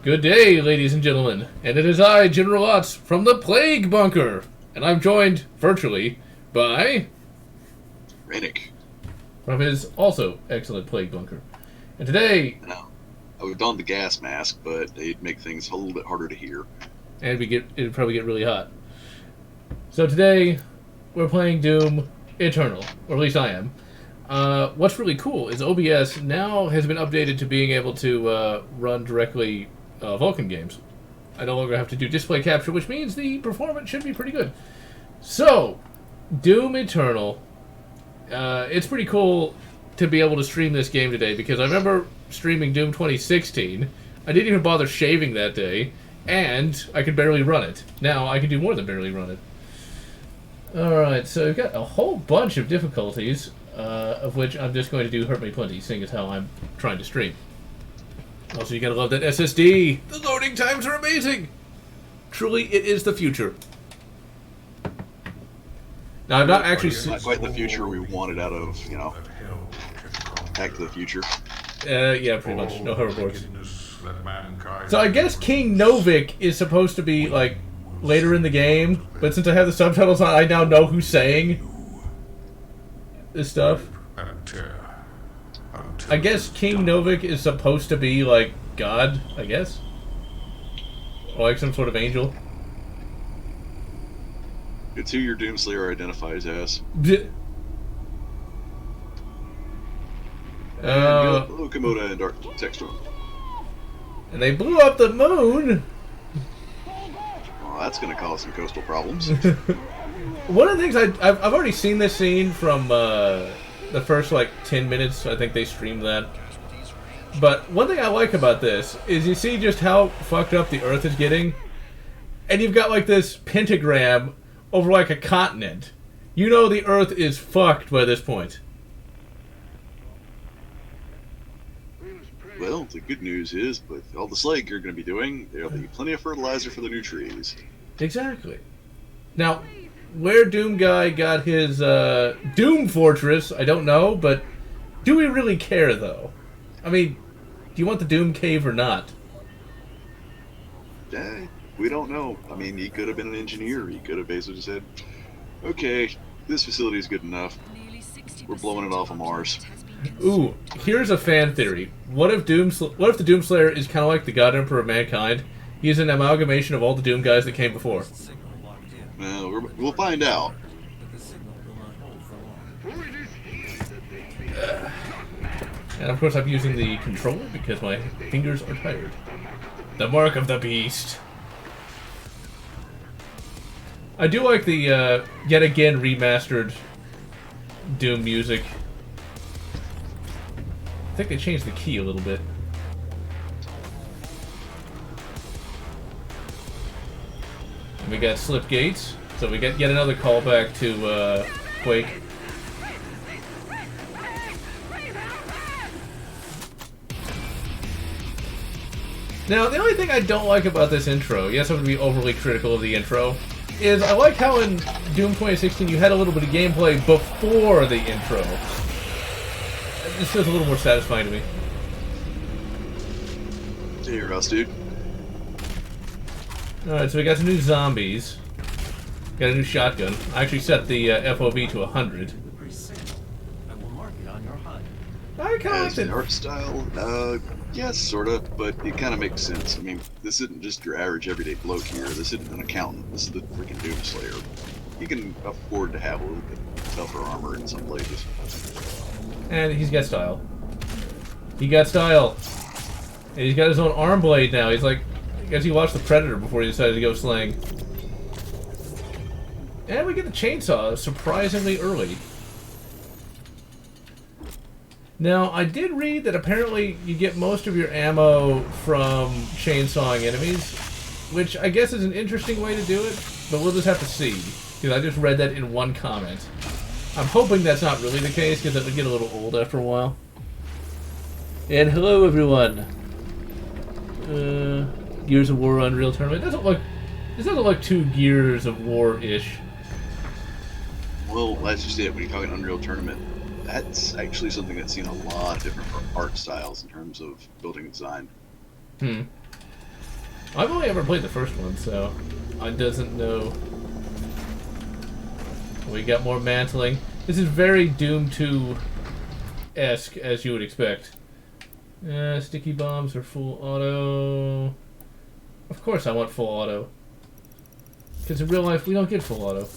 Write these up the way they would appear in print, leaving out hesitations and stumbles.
Good day, ladies and gentlemen, and it is I, General Otts, from the Plague Bunker, and I'm joined, virtually, by... Renick. From his also excellent Plague Bunker. And today... Now, I would don the gas mask, but they'd make things a little bit harder to hear. And it'd probably get really hot. So today, we're playing Doom Eternal, or at least I am. What's really cool is OBS now has been updated to being able to run directly Vulkan games. I no longer have to do display capture, which means the performance should be pretty good. So, Doom Eternal. It's pretty cool to be able to stream this game today, because I remember streaming Doom 2016. I didn't even bother shaving that day, and I could barely run it. Now, I can do more than barely run it. Alright, so we've got a whole bunch of difficulties, of which I'm just going to do Hurt Me Plenty, seeing as how I'm trying to stream. Also, you gotta love that SSD! The loading times are amazing! Truly, it is the future. Now, I've not actually seen... Not quite the future we wanted out of, you know, Back to the Future. Yeah, pretty much. No hoverboards. So I guess King Novik is supposed to be, like, later in the game, but since I have the subtitles on, I now know who's saying this stuff. I guess King Novik is supposed to be, like, God, I guess? Or like some sort of angel. It's who your Doomslayer identifies as. Locomoda and Dark Textron. And they blew up the moon! Well, that's going to cause some coastal problems. One of the things I've already seen this scene from the first like 10 minutes. I think they streamed that. But one thing I like about this is you see just how fucked up the Earth is getting, and you've got like this pentagram over like a continent. You know the Earth is fucked by this point. Well, the good news is, with all the slag you're going to be doing, there'll be plenty of fertilizer for the new trees. Exactly. Now, where Doom Guy got his Doom Fortress, I don't know, but do we really care, though? I mean, do you want the Doom Cave or not? We don't know. I mean, he could have been an engineer. He could have basically said, okay, this facility is good enough. We're blowing it off of Mars. Ooh, here's a fan theory. What if the Doomslayer is kind of like the God Emperor of Mankind? He's an amalgamation of all the Doom guys that came before. Well, we'll find out. And of course I'm using the controller because my fingers are tired. The mark of the beast. I do like the, yet again remastered Doom music. I think they changed the key a little bit. And we got slip gates, so we get yet another callback to Quake. Now, the only thing I don't like about this intro, yes, I'm going to be overly critical of the intro, is I like how in Doom 2016 you had a little bit of gameplay before the intro. This feels a little more satisfying to me. To your house, dude. Alright, so we got some new zombies. Got a new shotgun. I actually set the FOV to 100. I kind of like the art style. Yes, sort of, but it kind of makes sense. I mean, this isn't just your average everyday bloke here. This isn't an accountant. This is the freaking Doomslayer. You can afford to have a little bit tougher armor in some places. And he's got style. He got style. And he's got his own arm blade now. He's like, I guess he watched The Predator before he decided to go slaying. And we get the chainsaw surprisingly early. Now, I did read that apparently you get most of your ammo from chainsawing enemies, which I guess is an interesting way to do it, but we'll just have to see, because I just read that in one comment. I'm hoping that's not really the case, because it would get a little old after a while. And hello, everyone. Gears of War Unreal Tournament. This doesn't look too Gears of War-ish. Well, that's just it. When you're talking Unreal Tournament, that's actually something that's seen a lot of different art styles in terms of building design. I've only ever played the first one, so I doesn't know. We got more mantling. This is very Doom 2-esque, as you would expect. Sticky bombs are full auto. Of course I want full auto. Because in real life, we don't get full auto.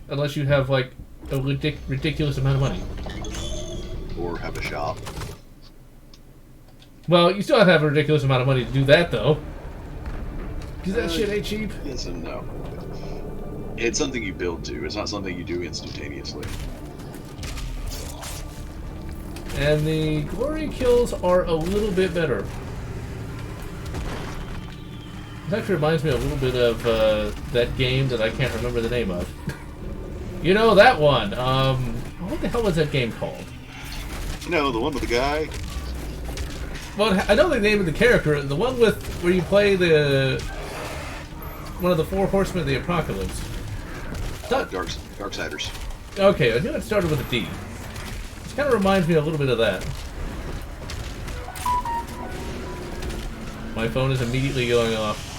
Unless you have, like, a ridiculous amount of money. Or have a shop. Well, you still have to have a ridiculous amount of money to do that, though. Because that shit ain't cheap. Yes and no. It's something you build to. It's not something you do instantaneously. And the glory kills are a little bit better. It actually reminds me a little bit of that game that I can't remember the name of. You know, that one. What the hell was that game called? You know, the one with the guy? Well, I know the name of the character. The one with where you play one of the four horsemen of the apocalypse. Darksiders. Okay, I knew it started with a D. It kind of reminds me a little bit of that. My phone is immediately going off.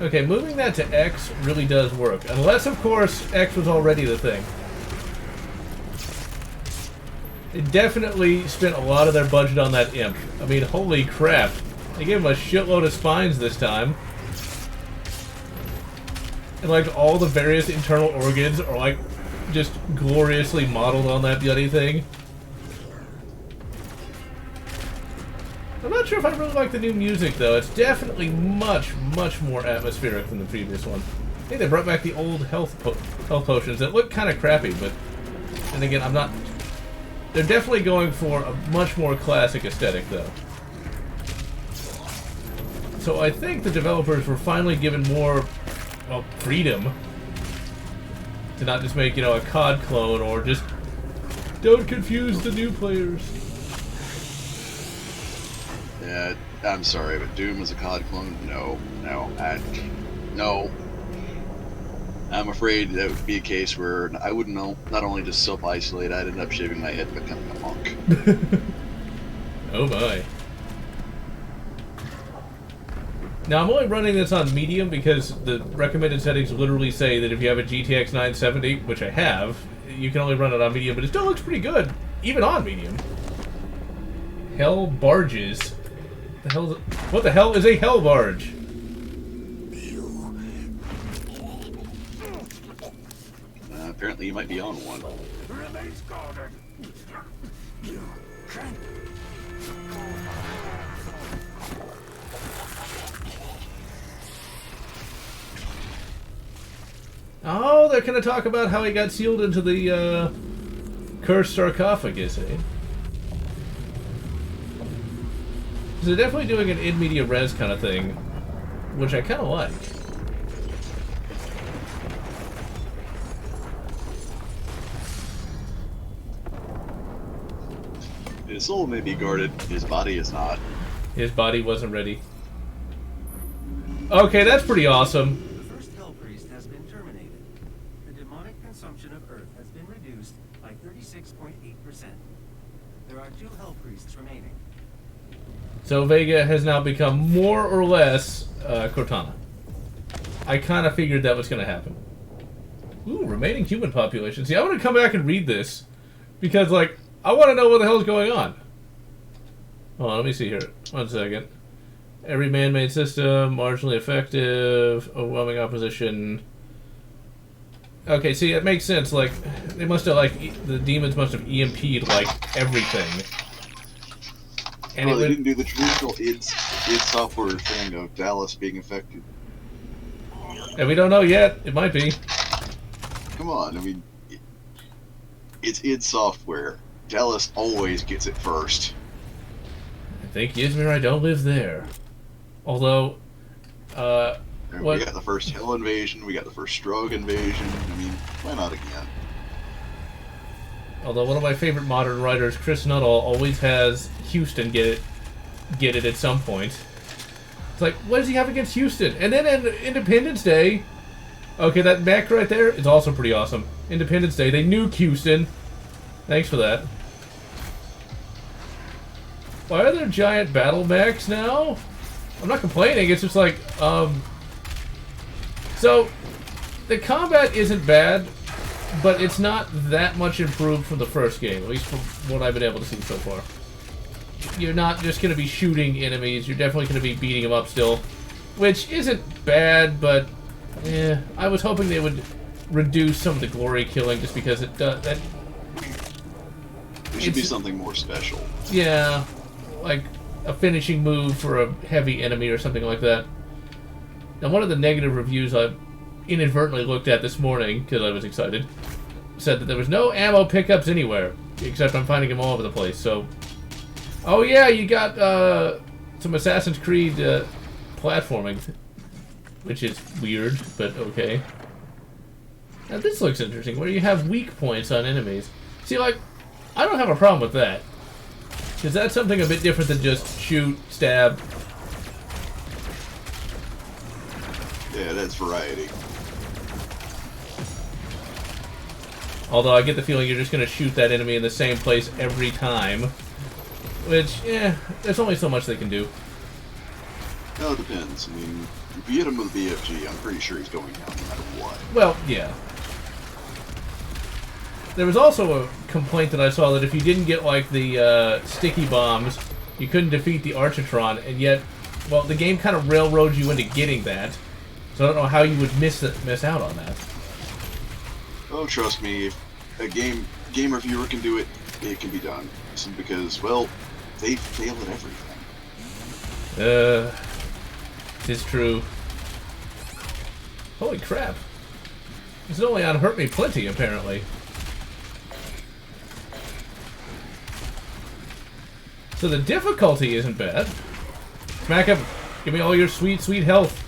Okay, moving that to X really does work. Unless, of course, X was already the thing. They definitely spent a lot of their budget on that imp. I mean, holy crap. They gave him a shitload of spines this time. And, like, all the various internal organs are, like, just gloriously modeled on that bloody thing. I'm not sure if I really like the new music, though. It's definitely much, much more atmospheric than the previous one. I think they brought back the old health potions that look kind of crappy, but... And again, I'm not... They're definitely going for a much more classic aesthetic, though. So I think the developers were finally given more, well, freedom to not just make, you know, a COD clone or just don't confuse the new players. Yeah, I'm sorry, but Doom is a COD clone? No. No. I'm afraid that would be a case where I wouldn't know, not only just self-isolate, I'd end up shaving my head and becoming a monk. Oh my. Now, I'm only running this on medium because the recommended settings literally say that if you have a GTX 970, which I have, you can only run it on medium, but it still looks pretty good, even on medium. Hell barges. What the hell is a hell barge? Apparently you might be on one. Oh, they're going to talk about how he got sealed into the cursed sarcophagus, eh? So they're definitely doing an in media res kind of thing, which I kind of like. His soul may be guarded, his body is not. His body wasn't ready. Okay, that's pretty awesome. The first Hell Priest has been terminated. The demonic consumption of Earth has been reduced by 36.8%. There are 2 Hell Priests remaining. So Vega has now become more or less Cortana. I kind of figured that was going to happen. Ooh, remaining human population. See, I want to come back and read this because, like, I want to know what the hell's going on. Hold on, let me see here. 1 second. Every man-made system, marginally effective, overwhelming opposition. Okay, see, it makes sense. Like, they must have, like, the demons must have EMP'd, like, everything. And well, they didn't do the traditional id software thing of Dallas being affected. And we don't know yet. It might be. Come on, I mean, it's id software. Dallas always gets it first. I think Izmir, I don't live there. Although, We got the first Hell invasion, we got the first Strug invasion. I mean, why not again? Although one of my favorite modern writers, Chris Nuttall, always has Houston get it at some point. It's like, what does he have against Houston? And then in Independence Day, okay, that mech right there is also pretty awesome. Independence Day, they nuke Houston. Thanks for that. Why are there giant battle mechs now? I'm not complaining. It's just like, so the combat isn't bad, but it's not that much improved from the first game, at least from what I've been able to see so far. You're not just going to be shooting enemies. You're definitely going to be beating them up still, which isn't bad, but yeah, I was hoping they would reduce some of the glory killing just because it does that. It should be something more special. Yeah, like a finishing move for a heavy enemy or something like that. Now, one of the negative reviews I inadvertently looked at this morning, because I was excited, said that there was no ammo pickups anywhere, except I'm finding them all over the place, so... Oh yeah, you got some Assassin's Creed platforming, which is weird, but okay. Now this looks interesting, where you have weak points on enemies. See, like, I don't have a problem with that, because that's something a bit different than just shoot, stab. Yeah, that's variety. Although I get the feeling you're just going to shoot that enemy in the same place every time. Which, yeah, there's only so much they can do. No, it depends. I mean, if you hit him with a BFG, I'm pretty sure he's going down no matter what. Well, yeah. There was also a complaint that I saw that if you didn't get, like, the sticky bombs, you couldn't defeat the Architron, and yet, well, the game kind of railroads you into getting that. So I don't know how you would miss out on that. Oh, trust me, if a game reviewer can do it, it can be done. Simply because, well, they fail at everything. It's true. Holy crap. This is only on Hurt Me Plenty, apparently. So the difficulty isn't bad. Smack him. Give me all your sweet, sweet health.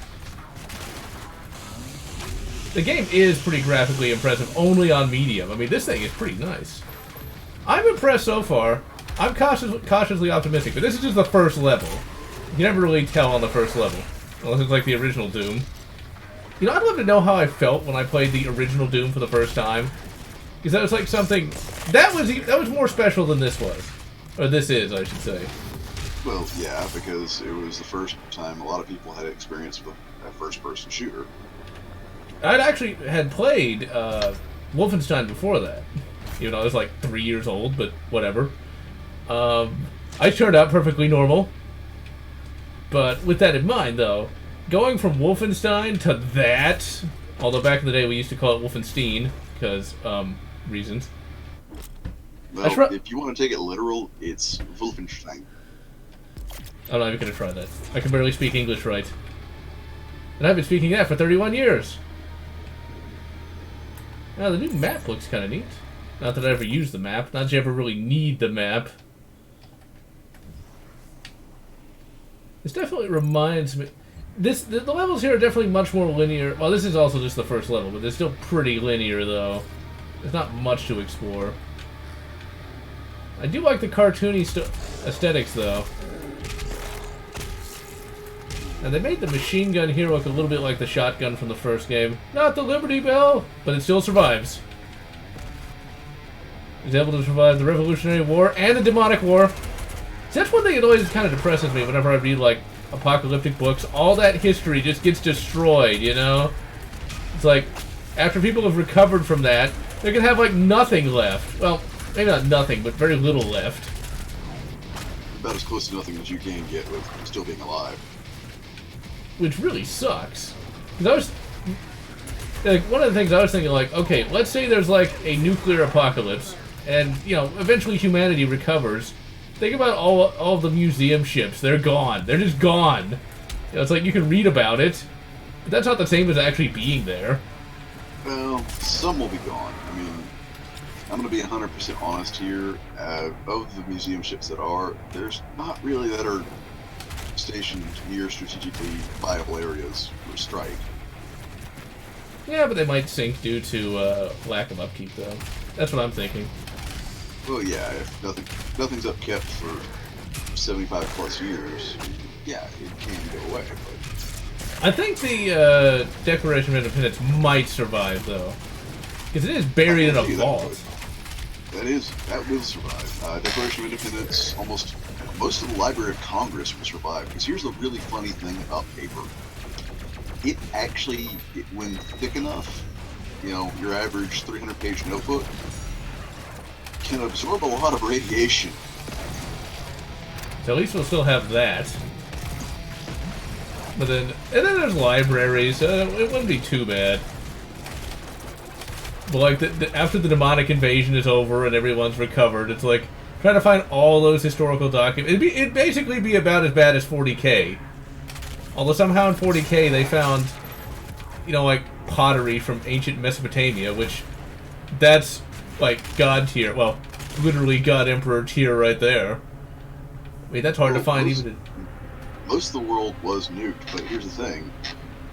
The game is pretty graphically impressive, only on medium. I mean, this thing is pretty nice. I'm impressed so far. I'm cautiously optimistic, but this is just the first level. You can never really tell on the first level, unless it's like the original Doom. You know, I'd love to know how I felt when I played the original Doom for the first time, because that was like something that was more special than this was, or this is, I should say. Well, yeah, because it was the first time a lot of people had experience with a first-person shooter. I'd actually had played Wolfenstein before that. Even though I was like 3 years old, but whatever. I turned out perfectly normal. But with that in mind, though, going from Wolfenstein to that, although back in the day we used to call it Wolfenstein, because, reasons. Well, if you want to take it literal, it's Wolfenstein. I'm not even going to try that. I can barely speak English right. And I've been speaking that for 31 years. Now, the new map looks kind of neat. Not that I ever use the map. Not that you ever really need the map. This definitely reminds me... The levels here are definitely much more linear. Well, this is also just the first level, but they're still pretty linear, though. There's not much to explore. I do like the cartoony aesthetics, though. And they made the machine gun here look a little bit like the shotgun from the first game. Not the Liberty Bell, but it still survives. He's able to survive the Revolutionary War and the Demonic War. See, that's one thing that always kind of depresses me whenever I read, like, apocalyptic books. All that history just gets destroyed, you know? It's like, after people have recovered from that, they're gonna have, like, nothing left. Well, maybe not nothing, but very little left. About as close to nothing as you can get with still being alive. Which really sucks. Because like, one of the things I was thinking, like, okay, let's say there's, like, a nuclear apocalypse, and, you know, eventually humanity recovers. Think about all of the museum ships. They're gone. They're just gone. You know, it's like you can read about it, but that's not the same as actually being there. Well, some will be gone. I mean, I'm going to be 100% honest here. Of the museum ships that are, there's not really that are stationed near strategically viable areas for strike. Yeah, but they might sink due to lack of upkeep, though. That's what I'm thinking. Well, yeah, if nothing's upkept for 75 plus years, yeah, it can go away. But I think the Declaration of Independence might survive, though. Because it is buried in a vault. That will survive. Declaration of Independence, most of the Library of Congress will survive. Because here's the really funny thing about paper. It actually, when thick enough, your average 300-page notebook, can absorb a lot of radiation. So at least we'll still have that. But then there's libraries. It wouldn't be too bad. But like after the demonic invasion is over and everyone's recovered, it's like trying to find all those historical documents. It'd basically be about as bad as 40K. Although somehow in 40K they found, like pottery from ancient Mesopotamia, which that's like God tier. Well, literally God Emperor tier right there. I mean, that's hard to find even. Most of the world was nuked, but here's the thing.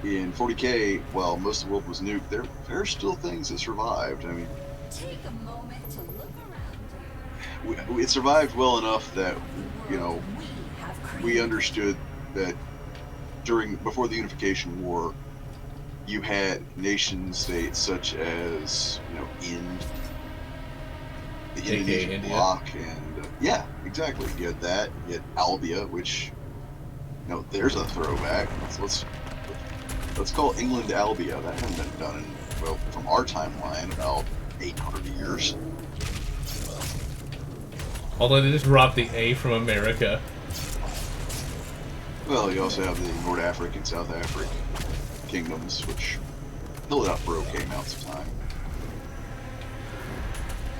In 40K, while most of the world was nuked, there are still things that survived. I mean, take a moment to look around. It survived well enough that, we understood that before the Unification War, you had nation states such as, Ind, the Indonesian bloc, and yeah, exactly. You had that. You had Albia, which, there's a throwback. Let's call England Albia. That hasn't been done in, from our timeline, about 800 years. Although they just dropped the A from America. Well, you also have the North African, South African kingdoms, which held out for okay amounts of time.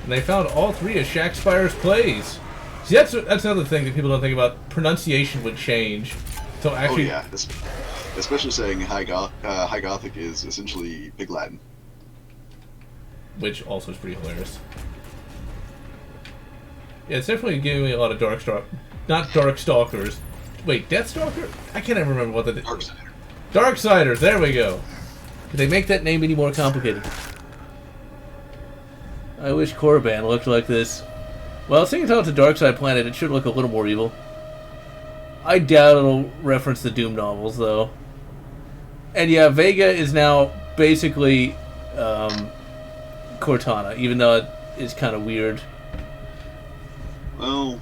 And they found all three of Shakespeare's plays. See, that's another thing that people don't think about. Pronunciation would change. So actually, oh yeah, especially saying High Gothic is essentially Pig Latin, which also is pretty hilarious. Yeah, it's definitely giving me a lot of not Darkstalkers. Wait, Deathstalker? I can't even remember what the Darksiders. Darksiders. There we go. Did they make that name any more complicated? I wish Korriban looked like this. Well, seeing as how it's a Darkside planet, it should look a little more evil. I doubt it'll reference the Doom novels, though. And yeah, Vega is now basically Cortana, even though it is kind of weird. Well,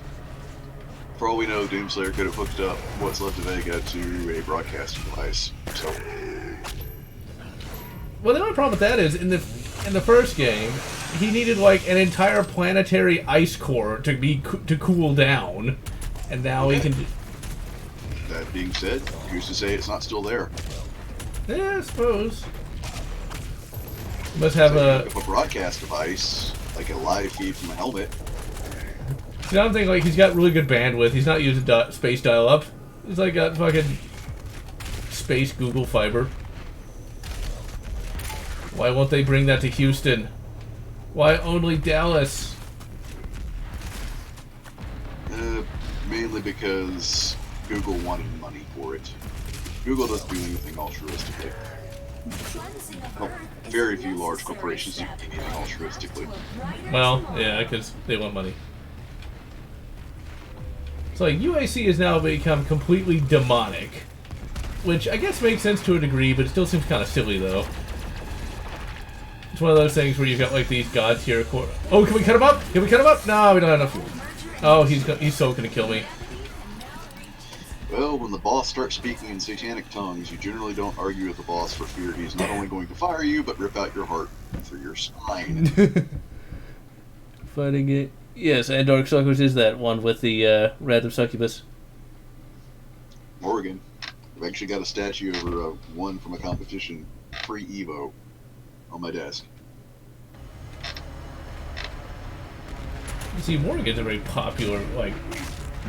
for all we know, Doomslayer could have hooked up what's left of Vega to a broadcasting device. So, well, the only problem with that is in the first game, he needed like an entire planetary ice core to cool down, and now he can. That being said, who's to say it's not still there? Yeah, I suppose. Must have a broadcast device, like a live feed from a helmet. See, I'm thinking like he's got really good bandwidth. He's not using space dial-up. He's like got fucking space Google fiber. Why won't they bring that to Houston? Why only Dallas? Mainly because Google wanted money for it. Google doesn't do anything altruistically. Well, very few large corporations do anything altruistically. Well, yeah, because they want money. So like, UAC has now become completely demonic, which I guess makes sense to a degree, but it still seems kind of silly though. It's one of those things where you've got like these god tier core. Oh, can we cut him up? Can we cut him up? No, we don't have enough fuel. Oh, he's so gonna kill me. Well, when the boss starts speaking in satanic tongues, you generally don't argue with the boss for fear he's not only going to fire you, but rip out your heart through your spine. Fighting it. Yes, and Darkstalkers is that one with the Wrath of Succubus. Morrigan. I've actually got a statue of her, one from a competition, pre-Evo, on my desk. You see, Morrigan's a very popular, like,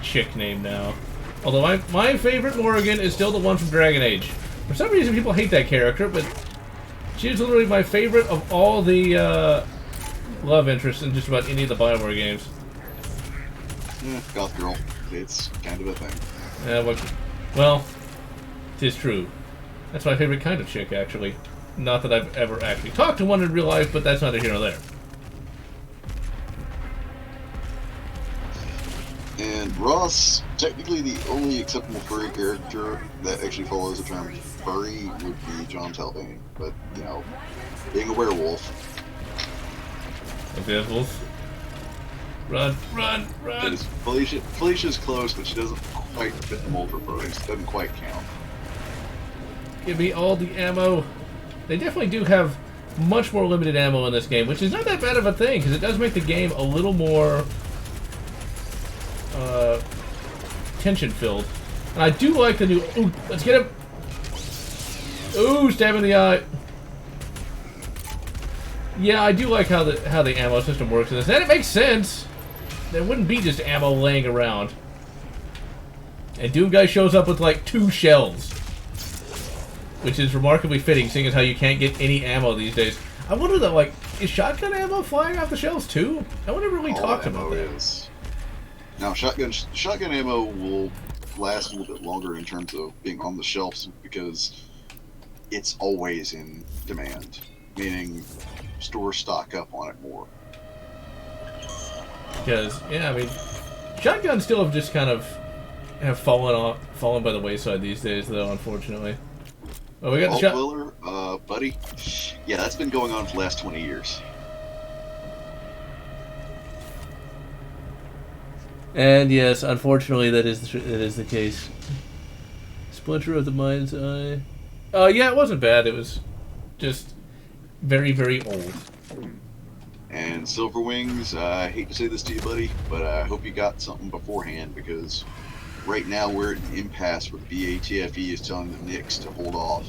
chick name now. Although my favorite Morrigan is still the one from Dragon Age. For some reason, people hate that character, but she's literally my favorite of all the love interests in just about any of the Bioware games. Yeah, goth girl. It's kind of a thing. Yeah, well, tis true. That's my favorite kind of chick, actually. Not that I've ever actually talked to one in real life, but that's neither here nor there. And Ross, technically the only acceptable furry character that actually follows the term furry would be John Talbane. But, being a werewolf. A werewolf? Run, run, That run! is Felicia. Felicia's close, but she doesn't quite fit the mold for pros. Doesn't quite count. Give me all the ammo. They definitely do have much more limited ammo in this game, which is not that bad of a thing, because it does make the game a little more tension-filled. And I do like the new... Ooh, let's get him! Ooh, stab in the eye! Yeah, I do like how the ammo system works in this. And it makes sense! There wouldn't be just ammo laying around. And Doom Guy shows up with, like, 2 shells. Which is remarkably fitting, seeing as how you can't get any ammo these days. I wonder though, like, is shotgun ammo flying off the shelves too? No one ever really talked about that. Is. Now, shotgun ammo will last a little bit longer in terms of being on the shelves because it's always in demand, meaning stores stock up on it more. Because, yeah, I mean, shotguns still have just kind of fallen by the wayside these days, though, unfortunately. Oh, we got the shot. Weller, buddy. Yeah, that's been going on for the last 20 years. And yes, unfortunately, that is the case. Splinter of the Mind's Eye. Yeah, it wasn't bad. It was just very, very old. And Silver Wings, I hate to say this to you, buddy, but I hope you got something beforehand because right now we're at an impasse where the BATFE is telling the Knicks to hold off.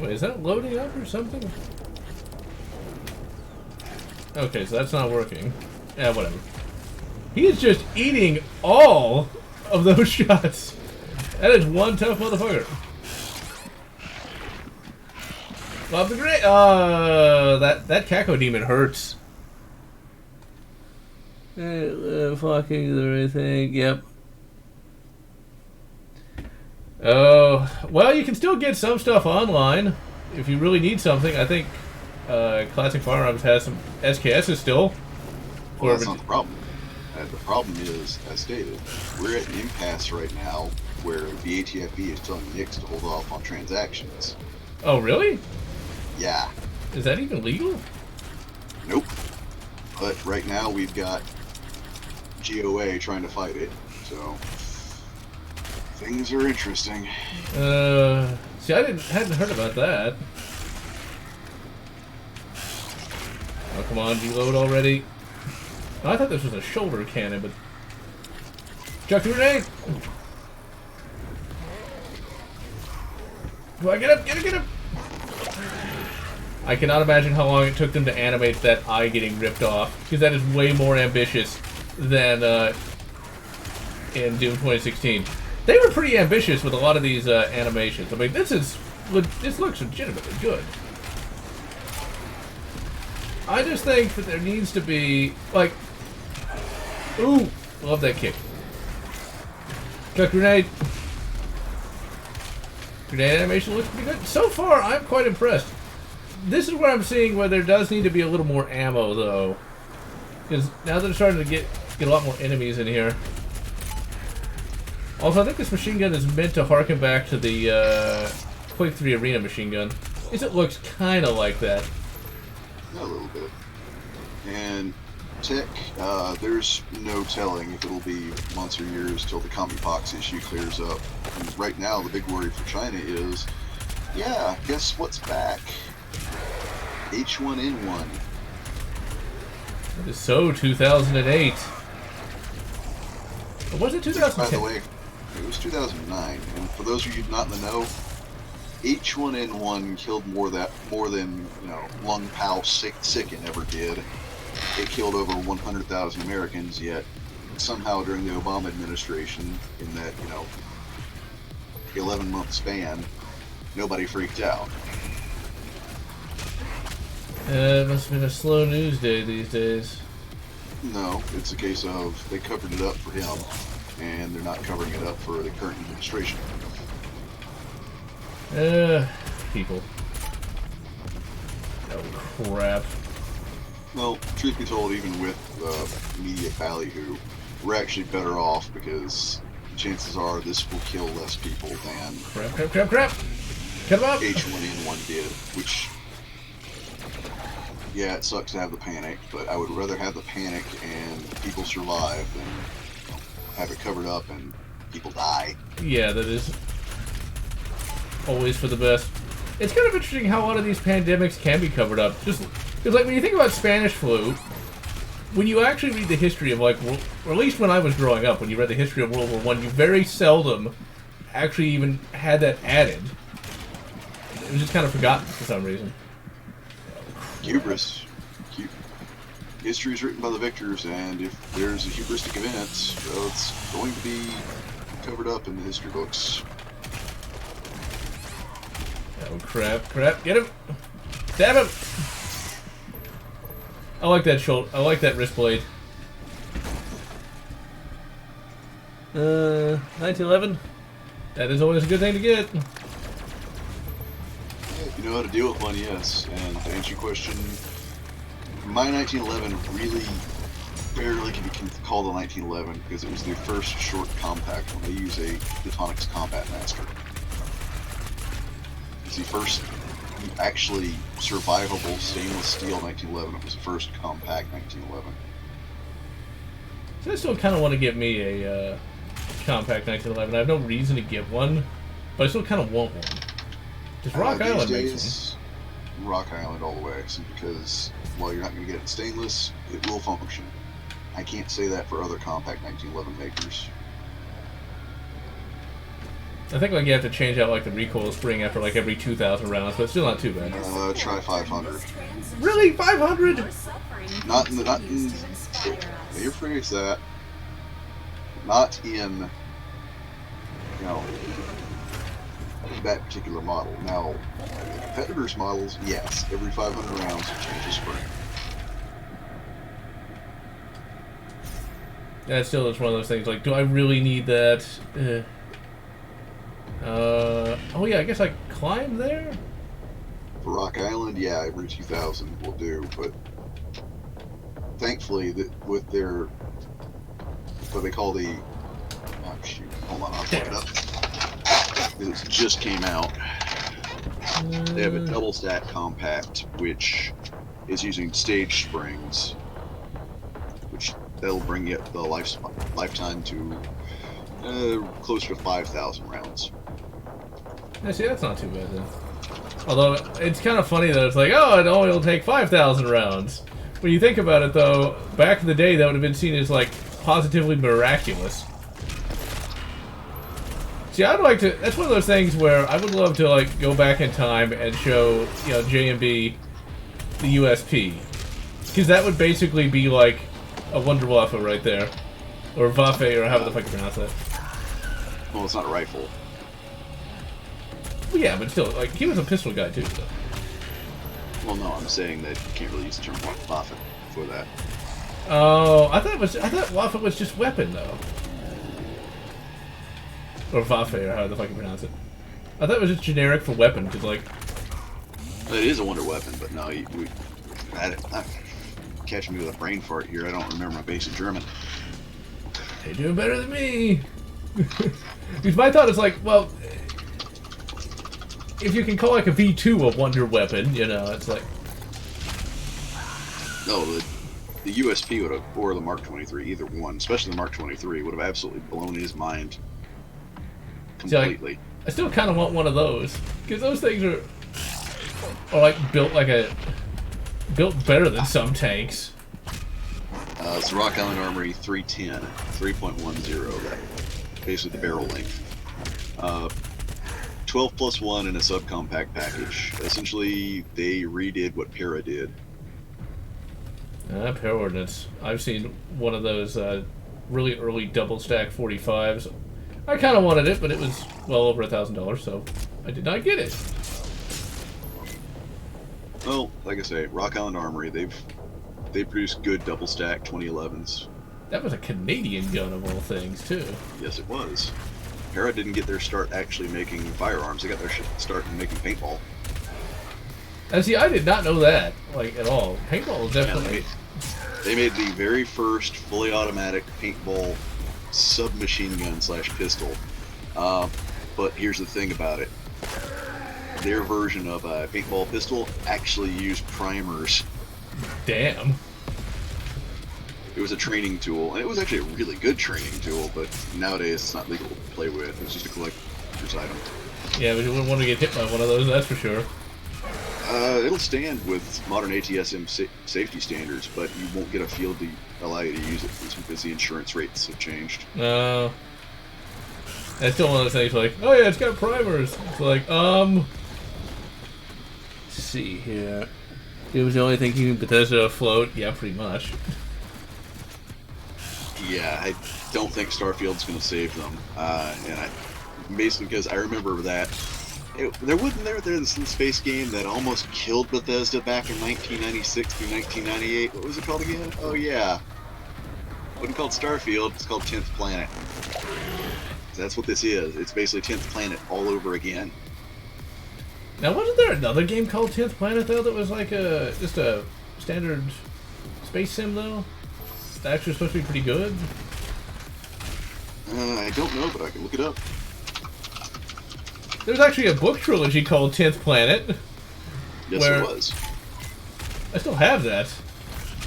Wait, is that loading up or something? Okay, so that's not working. Yeah, whatever. He is just eating all of those shots. That is one tough motherfucker. Love the great. That Kako demon hurts. Fucking the right thing. Yep. Oh, well, you can still get some stuff online if you really need something. I think Classic Firearms has some SKSs still. Well, that's not the problem. The problem is, as stated, we're at an impasse right now where the ATFE is telling Knicks to hold off on transactions. Oh, really? Yeah. Is that even legal? Nope. But right now we've got GOA trying to fight it, so things are interesting. See, I hadn't heard about that. Oh, come on, deload already. Oh, I thought this was a shoulder cannon, but... Chuck the grenade! Do I get him? Get him! I cannot imagine how long it took them to animate that eye getting ripped off, because that is way more ambitious than in Doom 2016. They were pretty ambitious with a lot of these animations. I mean, this looks legitimately good. I just think that there needs to be, like... Ooh! Love that kick. Chuck grenade. Grenade animation looks pretty good. So far, I'm quite impressed. This is where I'm seeing where there does need to be a little more ammo, though. Because now that I'm starting to get a lot more enemies in here. Also, I think this machine gun is meant to harken back to the Quake 3 Arena machine gun. At least it looks kind of like that. A little bit. And tech, there's no telling if it'll be months or years till the Comipox issue clears up. And right now, the big worry for China is, yeah, guess what's back? H1N1. That is so 2008. Or was it 2010? By the way, it was 2009. And for those of you not in the know, H1N1 killed more than Lung Pao Sicken ever did. It killed over 100,000 Americans, yet somehow during the Obama administration, in that 11-month span, nobody freaked out. It must have been a slow news day these days. No, it's a case of they covered it up for him, and they're not covering it up for the current administration. People. Oh, crap. Well, truth be told, even with media ballyhoo, we're actually better off because chances are this will kill less people than Crap. Come up! H1N1 did, which yeah, it sucks to have the panic, but I would rather have the panic and people survive than have it covered up and people die. Yeah, that is always for the best. It's kind of interesting how a lot of these pandemics can be covered up. Just because, like, when you think about Spanish flu, when you actually read the history of, like, or at least when I was growing up, when you read the history of World War I, you very seldom actually even had that added. It was just kind of forgotten for some reason. Hubris. History is written by the victors, and if there's a hubristic event, well, it's going to be covered up in the history books. Oh, crap, get him! Stab him! I like that shoulder, I like that wrist blade. 1911? That is always a good thing to get. You know how to deal with one, yes. And to answer your question, my 1911 really barely can be called a 1911 because it was their first short compact when they use a Photonics Combat Master. It's the first actually survivable stainless steel 1911. It was the first compact 1911. So I still kind of want to get me a compact 1911. I have no reason to get one, but I still kind of want one. Just Rock Island makes one. Rock Island all the way, simply because while you're not going to get it in stainless, it will function. I can't say that for other compact 1911 makers. I think like you have to change out like the recoil spring after like every 2,000 rounds, but it's still not too bad. Try 500. Really, 500? Not in. You're free as that. Not in. You know, that particular model. Now, the competitors' models, yes, every 500 rounds you change the spring. Yeah, it's still just one of those things. Like, do I really need that? Oh yeah, I guess I climb there. For Rock Island, yeah, every 2,000 will do, but thankfully, that with their what they call the shoot, hold on, I'll put it up. It just came out. They have a double stack compact, which is using stage springs, which that'll bring it the lifetime to closer to 5,000 rounds. Yeah, see, that's not too bad then. Although it's kind of funny that it's like, oh, it only will take 5,000 rounds. When you think about it, though, back in the day, that would have been seen as like positively miraculous. See, I'd like to. That's one of those things where I would love to like go back in time and show, you know, JMB the USP, because that would basically be like a Wunderwaffe right there, or Waffe, or however the fuck you pronounce that. Well, it's not a rifle. Well, yeah, but still, like he was a pistol guy too. So. Well, no, I'm saying that you can't really use the term Waffe for that. Oh, I thought Waffe was just weapon though. Or Waffe, or however the fuck you pronounce it. I thought it was just generic for weapon, because, like... It is a wonder weapon, but no, catching me with a brain fart here, I don't remember my basic German. You're doing better than me! Because my thought is like, well... If you can call, like, a V2 a wonder weapon, you know, it's like... No, the USP would have, or the Mark 23, either one, especially the Mark 23, would have absolutely blown his mind completely. See, I still kind of want one of those, because those things are like built better than some tanks. It's the Rock Island Armory 310, 3.10, basically the barrel length. 12 plus 1 in a subcompact package. Essentially, they redid what Para did. Para Ordnance. I've seen one of those really early double stack 45s. I kind of wanted it, but it was well over $1,000, so I did not get it. Well, like I say, Rock Island Armory, they produce good double stack 2011s. That was a Canadian gun of all things, too. Yes, it was. Para didn't get their start actually making firearms. They got their start in making paintball. And see, I did not know that, like, at all. Paintball is definitely... Yeah, they made the very first fully automatic paintball submachine gun / pistol. But here's the thing about it. Their version of a paintball pistol actually used primers Damn. It was a training tool, and it was actually a really good training tool, but nowadays it's not legal to play with. It's just a collector's item. Yeah, but you wouldn't want to get hit by one of those, that's for sure. It'll stand with modern ATSM safety standards, but you won't get a field to allow you to use it because the insurance rates have changed. No. That's still one of those things like, oh yeah, it's got primers. It's like, let's see here. It was the only thing keeping Bethesda afloat. Yeah, pretty much. Yeah, I don't think Starfield's going to save them. Basically because I remember that there was this space game that almost killed Bethesda back in 1996 through 1998. What was it called again? Oh yeah, it wasn't called Starfield. It's called 10th Planet. That's what this is. It's basically 10th Planet all over again. Now, wasn't there another game called 10th Planet though that was like just a standard space sim though? It's actually supposed to be pretty good. I don't know, but I can look it up. There's actually a book trilogy called 10th Planet. Yes, there was. I still have that.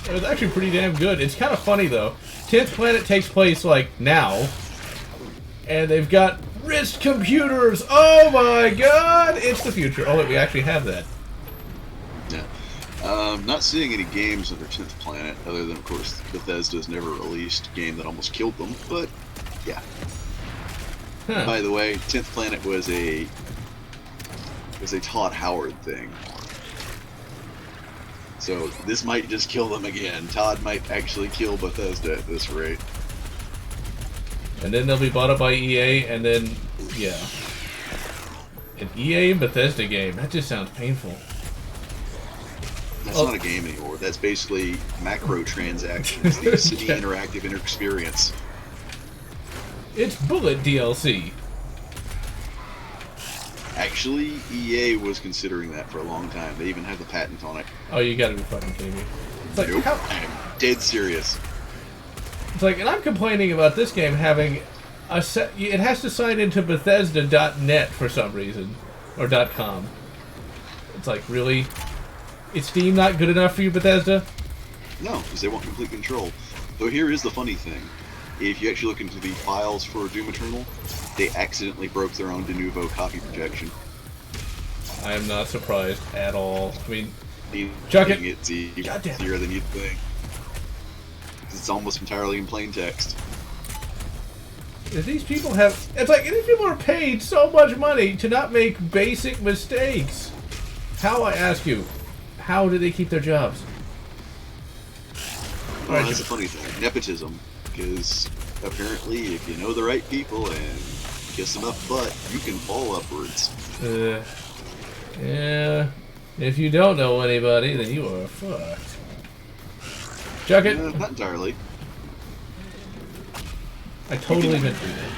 It was actually pretty damn good. It's kind of funny, though. 10th Planet takes place, like, now. And they've got wrist computers! Oh my god! It's the future. Oh, wait, we actually have that. Yeah. Not seeing any games under 10th Planet, other than, of course, Bethesda's never released a game that almost killed them, but, yeah. Huh. By the way, 10th Planet was a Todd Howard thing. So this might just kill them again. Todd might actually kill Bethesda at this rate. And then they'll be bought up by EA, and then, yeah. An EA and Bethesda game. That just sounds painful. That's not a game anymore. That's basically macro transactions. The City Interactive experience. It's Bullet DLC. Actually, EA was considering that for a long time. They even have the patent on it. Oh, you gotta be fucking kidding me. It's like, nope, I am dead serious. It's like, and I'm complaining about this game having a set. It has to sign into Bethesda.net for some reason, or .com. It's like, really? Is Steam not good enough for you, Bethesda? No, because they want complete control. Though here is the funny thing. If you actually look into the files for Doom Eternal, they accidentally broke their own de novo copy protection. I am not surprised at all. I mean, chuck it. It's easier than you'd think. It's almost entirely in plain text. These people have... It's like, these people are paid so much money to not make basic mistakes. How, I ask you, how do they keep their jobs? Well, that's a funny thing. Nepotism. Because apparently, if you know the right people and kiss enough butt, you can fall upwards. Yeah. If you don't know anybody, then you are fucked. Chuck it. Not entirely. I totally meant to do that.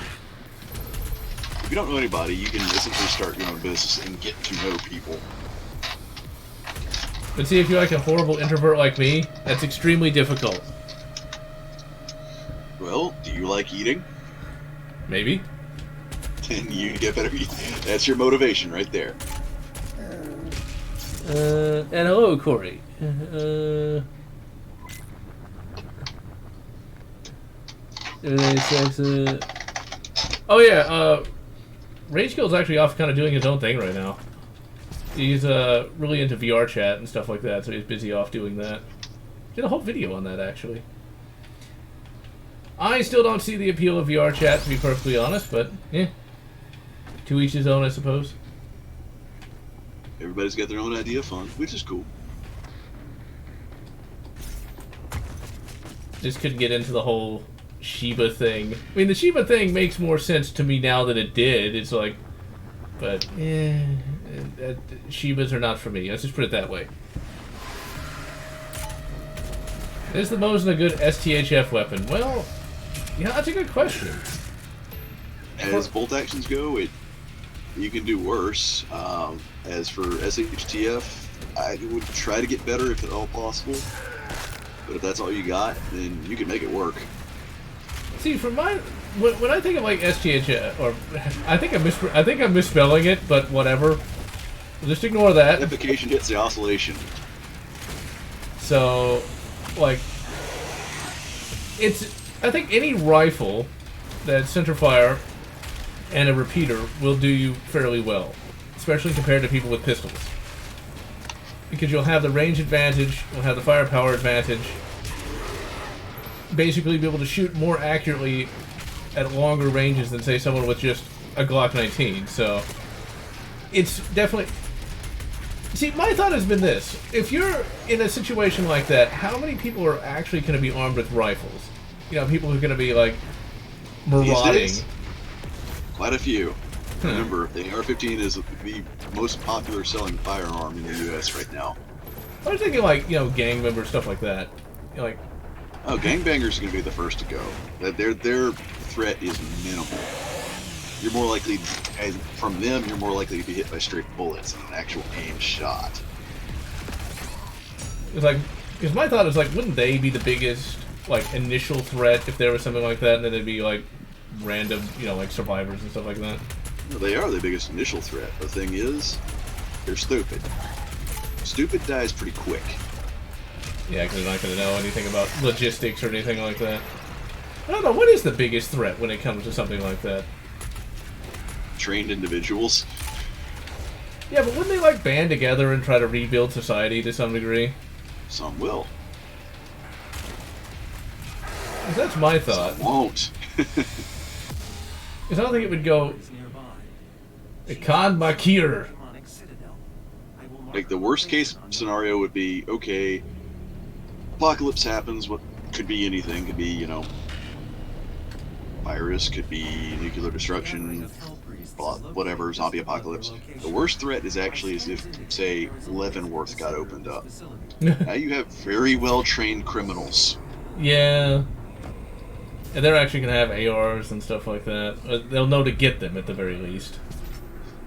If you don't know anybody, you can essentially start your own business and get to know people. But see, if you're like a horrible introvert like me, that's extremely difficult. Well, do you like eating? Maybe. Then you get better eat. That's your motivation right there. And hello, Corey. Oh yeah, Ragekill's actually off kind of doing his own thing right now. He's really into VR chat and stuff like that, so he's busy off doing that. Did a whole video on that, actually. I still don't see the appeal of VR chat, to be perfectly honest, but, yeah. To each his own, I suppose. Everybody's got their own idea of fun, which is cool. Just couldn't get into the whole Shiba thing. I mean, the Shiba thing makes more sense to me now than it did. It's like, but, Shibas are not for me. Let's just put it that way. Is the Mosin a good STHF weapon? Well, yeah, that's a good question. As bolt actions go, you can do worse. As for SHTF, I would try to get better if at all possible. But if that's all you got, then you can make it work. See, from my when I think of like STHF, or I think I'm misspelling it, but whatever. Just ignore that. Amplification hits the oscillation. So, like, it's, I think any rifle that's centerfire and a repeater will do you fairly well, especially compared to people with pistols. Because you'll have the range advantage, you'll have the firepower advantage, basically be able to shoot more accurately at longer ranges than, say, someone with just a Glock 19, so it's definitely... See, my thought has been this. If you're in a situation like that, how many people are actually going to be armed with rifles? You know, people who are going to be, like, marauding. Quite a few. Remember, the AR-15 is the most popular selling firearm in the U.S. right now. I was thinking, like, you know, gang members, stuff like that. You know, like... Oh, gangbangers are going to be the first to go. Their threat is minimal. You're more likely, from them, you're more likely to be hit by straight bullets than an actual aimed shot. It's like, because my thought is, like, wouldn't they be the biggest, like, initial threat if there was something like that, and then it'd be, like, random, you know, like, survivors and stuff like that? Well, they are the biggest initial threat. The thing is, they're stupid. Stupid dies pretty quick. Yeah, because they're not going to know anything about logistics or anything like that. I don't know, what is the biggest threat when it comes to something like that? Trained individuals. Yeah, but wouldn't they, like, band together and try to rebuild society to some degree? Some will. 'Cause that's my thought. Some won't. Because I don't think it would go... Khan Makir. Like, the worst case scenario would be, okay, apocalypse happens, what could be anything, could be, you know, virus, could be nuclear destruction, whatever, zombie apocalypse. The worst threat is actually as if, say, Leavenworth got opened up. Now you have very well-trained criminals. Yeah. And they're actually going to have ARs and stuff like that. They'll know to get them, at the very least.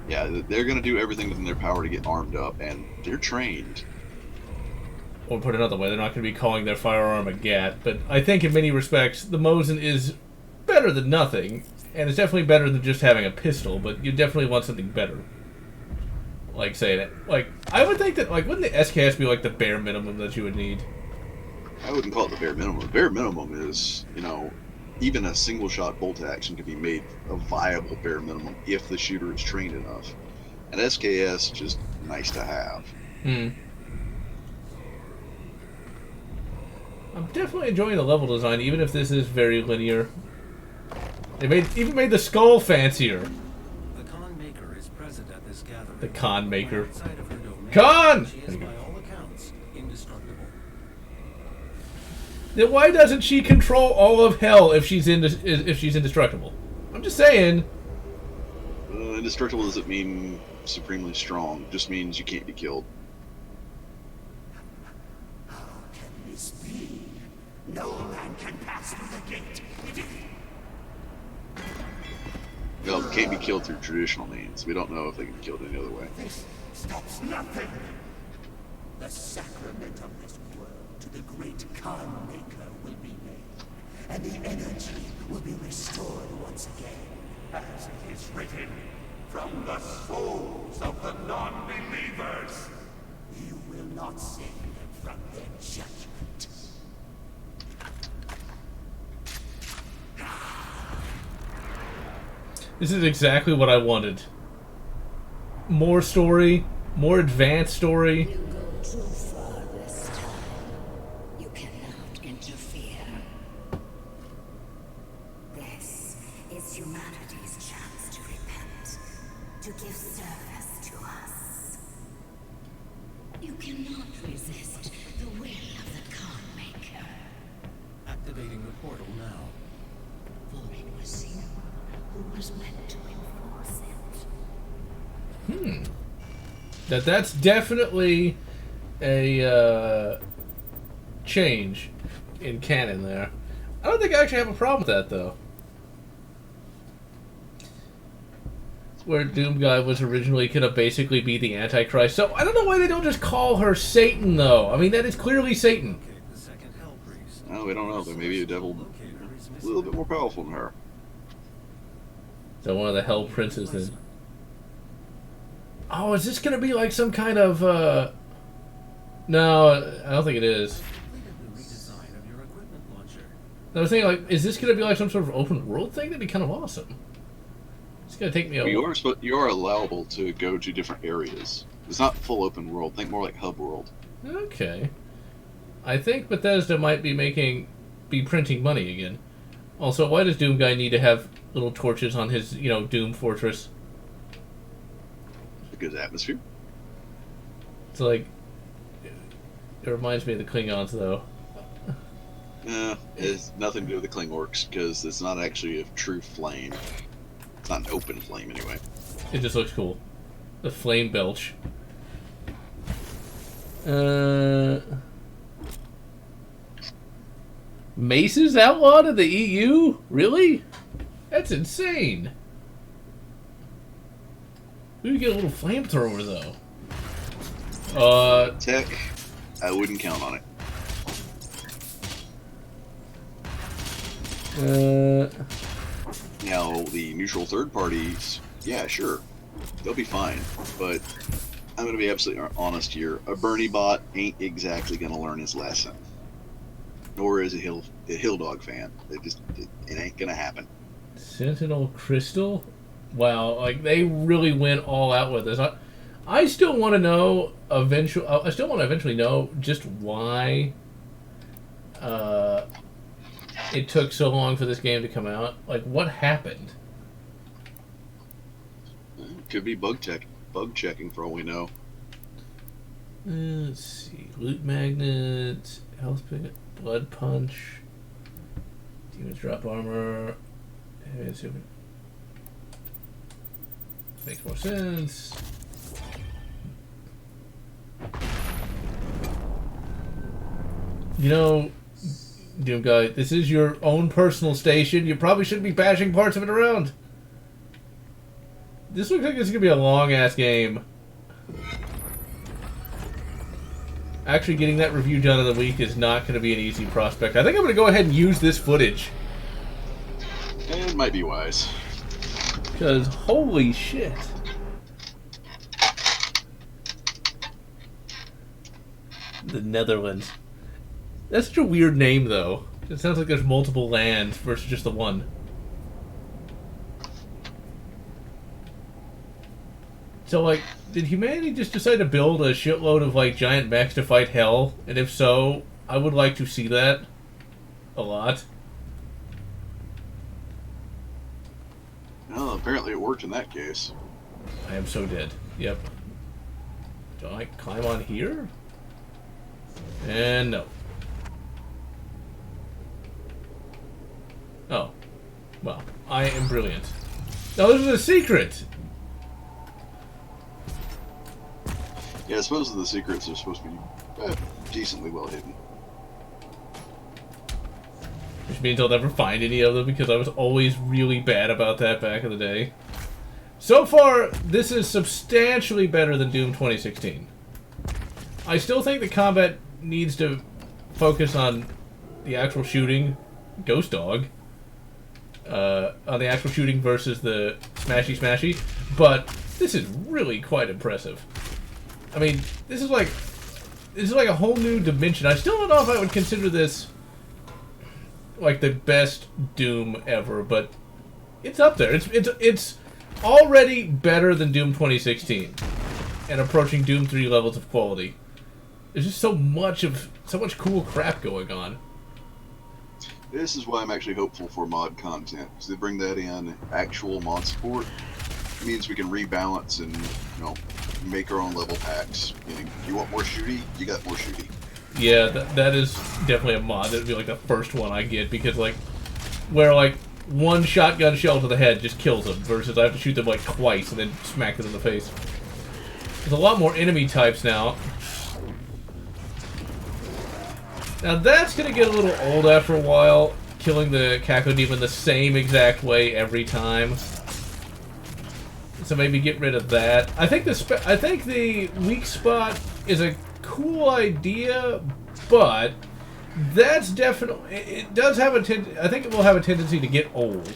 Yeah, they're going to do everything within their power to get armed up, and they're trained. Or put another way, they're not going to be calling their firearm a gat, but I think in many respects, the Mosin is better than nothing, and it's definitely better than just having a pistol, but you definitely want something better. Like, saying it. Like, I would think that, like, wouldn't the SKS be, like, the bare minimum that you would need? I wouldn't call it the bare minimum. The bare minimum is, you know, even a single-shot bolt action can be made a viable bare minimum if the shooter is trained enough. And SKS, just nice to have. I'm definitely enjoying the level design, even if this is very linear. They even made the skull fancier. The Khan Maker is present at this gathering. The Khan Maker. Outside of her domain, Khan! she is by all accounts indestructible. Then why doesn't she control all of hell if she's indestructible? I'm just saying. Indestructible doesn't mean supremely strong. It just means you can't be killed. How can this be? No man can pass through the gate. Well, can't be killed through traditional means. We don't know if they can be killed any other way. This stops nothing. The sacrament of this world to the great Khan Maker will be made, and the energy will be restored once again. As it is written, from the souls of the non-believers, you will not save them from their judgment. This is exactly what I wanted. More story, more advanced story. You go too far this time. You cannot interfere. This is humanity's chance to repent, to give service to us. You cannot resist the will of the Khan Maker. Activating the portal now. For it was you who was meant to enforce it. That's definitely a change in canon there. I don't think I actually have a problem with that, though. Where Doom Guy was originally going to basically be the Antichrist. So I don't know why they don't just call her Satan, though. I mean, that is clearly Satan. Locate the second Hell Priest. No, we don't know. There may be a devil a little bit more powerful than her. So one of the Hell Princes then. Oh, is this going to be like some kind of No, I don't think it is. Completed the redesign of your equipment launcher. I was thinking, like, is this going to be like some sort of open world thing? That'd be kind of awesome. It's going to take me a You are allowable to go to different areas. It's not full open world. Think more like hub world. Okay. I think Bethesda might be printing money again. Also, why does Doom Guy need to have little torches on his, Doom Fortress? Because atmosphere. It's like, it reminds me of the Klingons, though. It has nothing to do with the Klingorks, because it's not actually a true flame. It's not an open flame, anyway. It just looks cool. The flame belch. Maces outlawed in the EU? Really? That's insane. We would get a little flamethrower, though. Tech, I wouldn't count on it. Now, the neutral third parties, yeah, sure. They'll be fine. But I'm going to be absolutely honest here. A Bernie bot ain't exactly going to learn his lesson. Nor is a Hill Dog fan. It ain't going to happen. Sentinel Crystal? Wow, like, they really went all out with this. I still want to know I still want to eventually know just why it took so long for this game to come out. Like, what happened? Could be bug checking for all we know. Let's see. Loot magnet, health pick, blood punch, demons drop armor. Makes more sense. Doom Guy, this is your own personal station. You probably shouldn't be bashing parts of it around. This looks like it's going to be a long-ass game. Actually, getting that review done in the week is not going to be an easy prospect. I think I'm going to go ahead and use this footage. It might be wise. Because, holy shit. The Netherlands. That's such a weird name, though. It sounds like there's multiple lands versus just the one. So, like, did humanity just decide to build a shitload of, like, giant mechs to fight hell? And if so, I would like to see that a lot. Well, apparently it worked in that case. I am so dead. Yep. Do I climb on here? And no. Oh. Well, I am brilliant. No, this is a secret! Yeah, supposedly the secrets are supposed to be decently well hidden. Which means I'll never find any of them because I was always really bad about that back in the day. So far, this is substantially better than Doom 2016. I still think the combat needs to focus on the actual shooting, Ghost Dog, on the actual shooting versus the smashy, but this is really quite impressive. I mean, this is like a whole new dimension. I still don't know if I would consider this like the best Doom ever, but it's up there. It's already better than Doom 2016 and approaching Doom 3 levels of quality. There's just so much cool crap going on. This is why I'm actually hopeful for mod content, because they bring that in. Actual mod support it means we can rebalance and make our own level packs. You want more shooty? You got more shooty. Yeah, that is definitely a mod. That'd be like the first one I get, because where one shotgun shell to the head just kills them, versus I have to shoot them like twice and then smack them in the face. There's a lot more enemy types now. Now that's gonna get a little old after a while, killing the Cacodemon the same exact way every time. So maybe get rid of that. I think the weak spot is a cool idea, but that's definitely, it does have I think it will have a tendency to get old.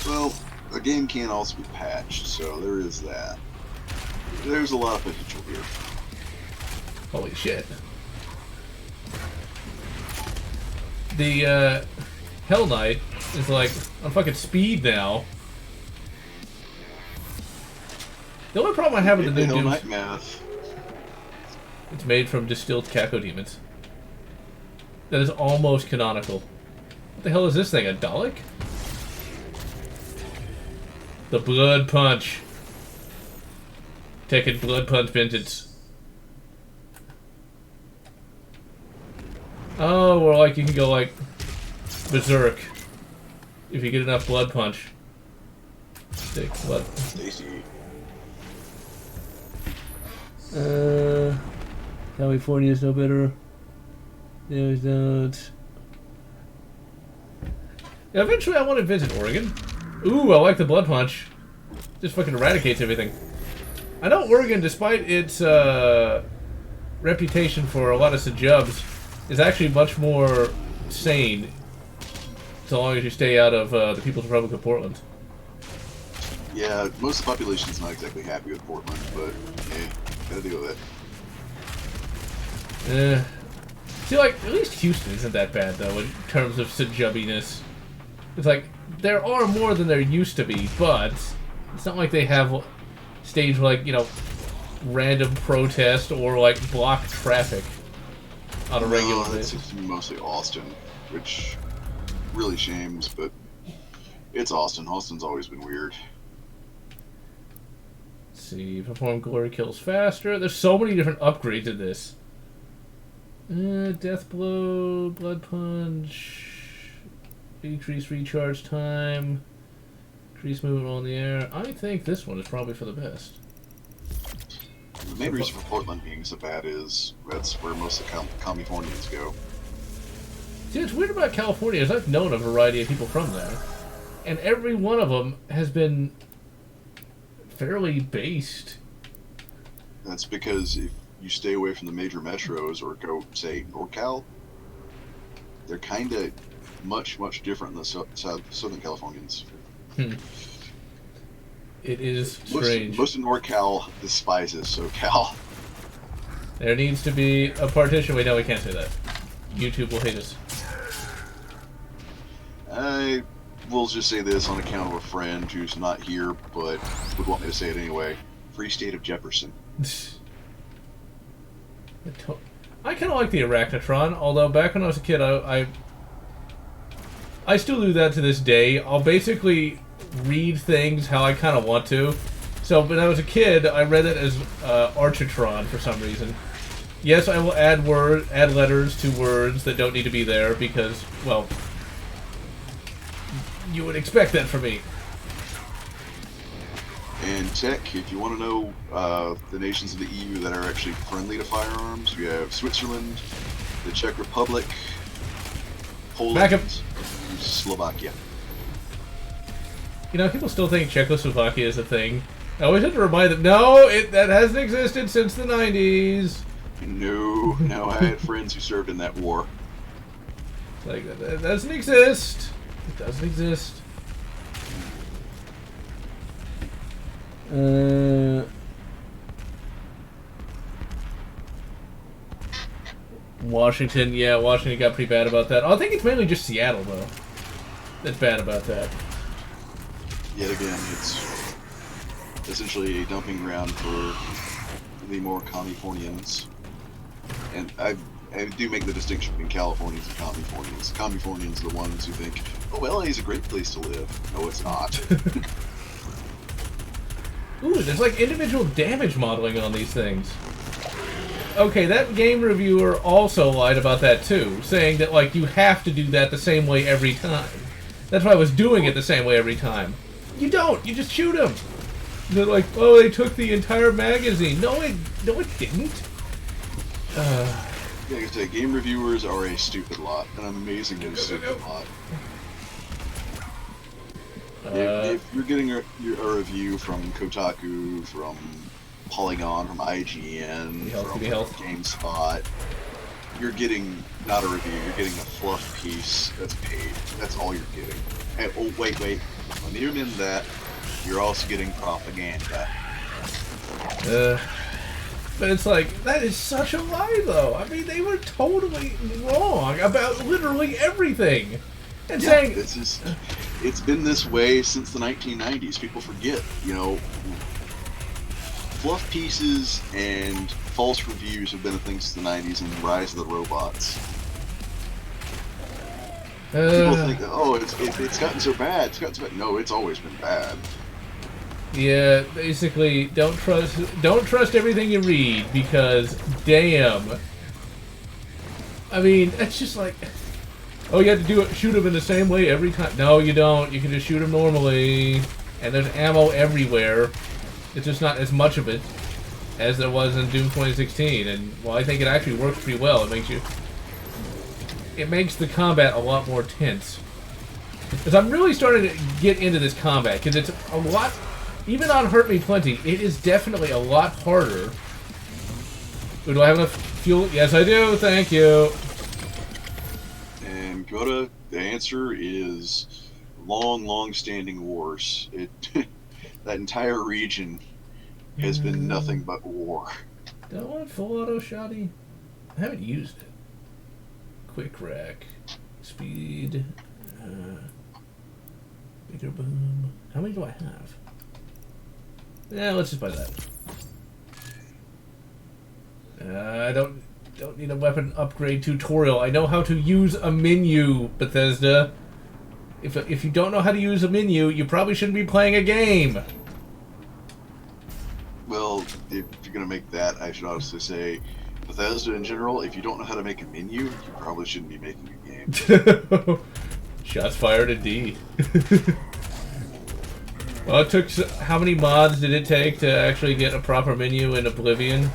Well, a game can also be patched, so there is that. There's a lot of potential here. Holy shit. The Hell Knight is like on fucking speed now. The only problem I have with the new Hell Doom, Knight math. it's made from distilled cacodemons. That is almost canonical. What the hell is this thing? A Dalek? The Blood Punch. Taking Blood Punch vengeance. Oh, or like you can go like berserk if you get enough Blood Punch. Stick blood. Stacy. California's no better. There's not. Yeah, eventually I want to visit Oregon. Ooh, I like the Blood Punch. Just fucking eradicates everything. I know Oregon, despite its reputation for a lot of subjubs, is actually much more sane, so long as you stay out of the People's Republic of Portland. Yeah, most of the population is not exactly happy with Portland, but hey, gotta deal with it. See, like, at least Houston isn't that bad, though, in terms of subjubbiness. It's like, there are more than there used to be, but it's not like they have staged, like, you know, random protest or, like, block traffic on a regular No, basis. it's mostly Austin, which really shames, but it's Austin. Austin's always been weird. Let's see, perform glory kills faster. There's so many different upgrades in this. Death blow, blood punch, decrease recharge time, increase movement while in the air. I think this one is probably for the best. The main reason for Portland being so bad is that's where most of the Californians go. See, what's weird about California is I've known a variety of people from there, and every one of them has been fairly based. That's because if you stay away from the major metros or go, say, NorCal, they're kind of much different than the Southern Californians. It is strange. Most of NorCal despises SoCal. There needs to be a partition. Wait, no, we can't say that. YouTube will hate us. I will just say this on account of a friend who's not here, but would want me to say it anyway. Free State of Jefferson. I kind of like the Arachnotron, although back when I was a kid, I still do that to this day. I'll basically read things how I kind of want to. So when I was a kid, I read it as Architron for some reason. Yes, I will add letters to words that don't need to be there because, well, you would expect that from me. And tech, if you want to know the nations of the EU that are actually friendly to firearms, we have Switzerland, the Czech Republic, Poland, and Slovakia. You know, people still think Czechoslovakia is a thing. I always have to remind them, no, that hasn't existed since the 90s. No, I had friends who served in that war. It's like, that doesn't exist. It doesn't exist. Washington, yeah, Washington got pretty bad about that. I think it's mainly just Seattle, though, that's bad about that. Yet again, it's essentially a dumping ground for the more Californians. And I do make the distinction between Californians and Californians. Californians are the ones who think, oh, LA is a great place to live. No, it's not. Ooh, there's like individual damage modeling on these things. Okay, that game reviewer also lied about that too, saying that like you have to do that the same way every time. That's why I was doing it the same way every time. You don't. You just shoot them. They're like, oh, they took the entire magazine. No, it didn't. Like I say, game reviewers are a stupid lot, an amazingly stupid lot. If you're getting a review from Kotaku, from Polygon, from IGN, from GameSpot, you're getting not a review, you're getting a fluff piece that's paid. That's all you're getting. And, oh, wait. When you're in that, you're also getting propaganda. But it's like, that is such a lie, though. I mean, they were totally wrong about literally everything. And Yeah, saying... it's been this way since the 1990s. People forget, you know, fluff pieces and false reviews have been a thing since the 90s and the rise of the robots. People think, oh, it's gotten so bad. It's gotten so bad. No, it's always been bad. Yeah, basically, don't trust everything you read, because damn. I mean, it's just like, oh, you have to shoot them in the same way every time. No, you don't. You can just shoot them normally, and there's ammo everywhere. It's just not as much of it as there was in Doom 2016, and well, I think it actually works pretty well. It makes the combat a lot more tense. Because I'm really starting to get into this combat, because it's a lot. Even on Hurt Me Plenty, it is definitely a lot harder. Ooh, do I have enough fuel? Yes, I do. Thank you. And Coda, the answer is long-standing wars. That entire region has been nothing but war. Do I want full auto shotty? I haven't used it. Quick rack. Speed. Bigger boom. How many do I have? Yeah, let's just buy that. I don't need a weapon upgrade tutorial. I know how to use a menu, Bethesda. If you don't know how to use a menu, you probably shouldn't be playing a game. Well, if you're gonna make that, I should honestly say, Bethesda in general, if you don't know how to make a menu, you probably shouldn't be making a game. Shots fired indeed. Well, it took... How many mods did it take to actually get a proper menu in Oblivion?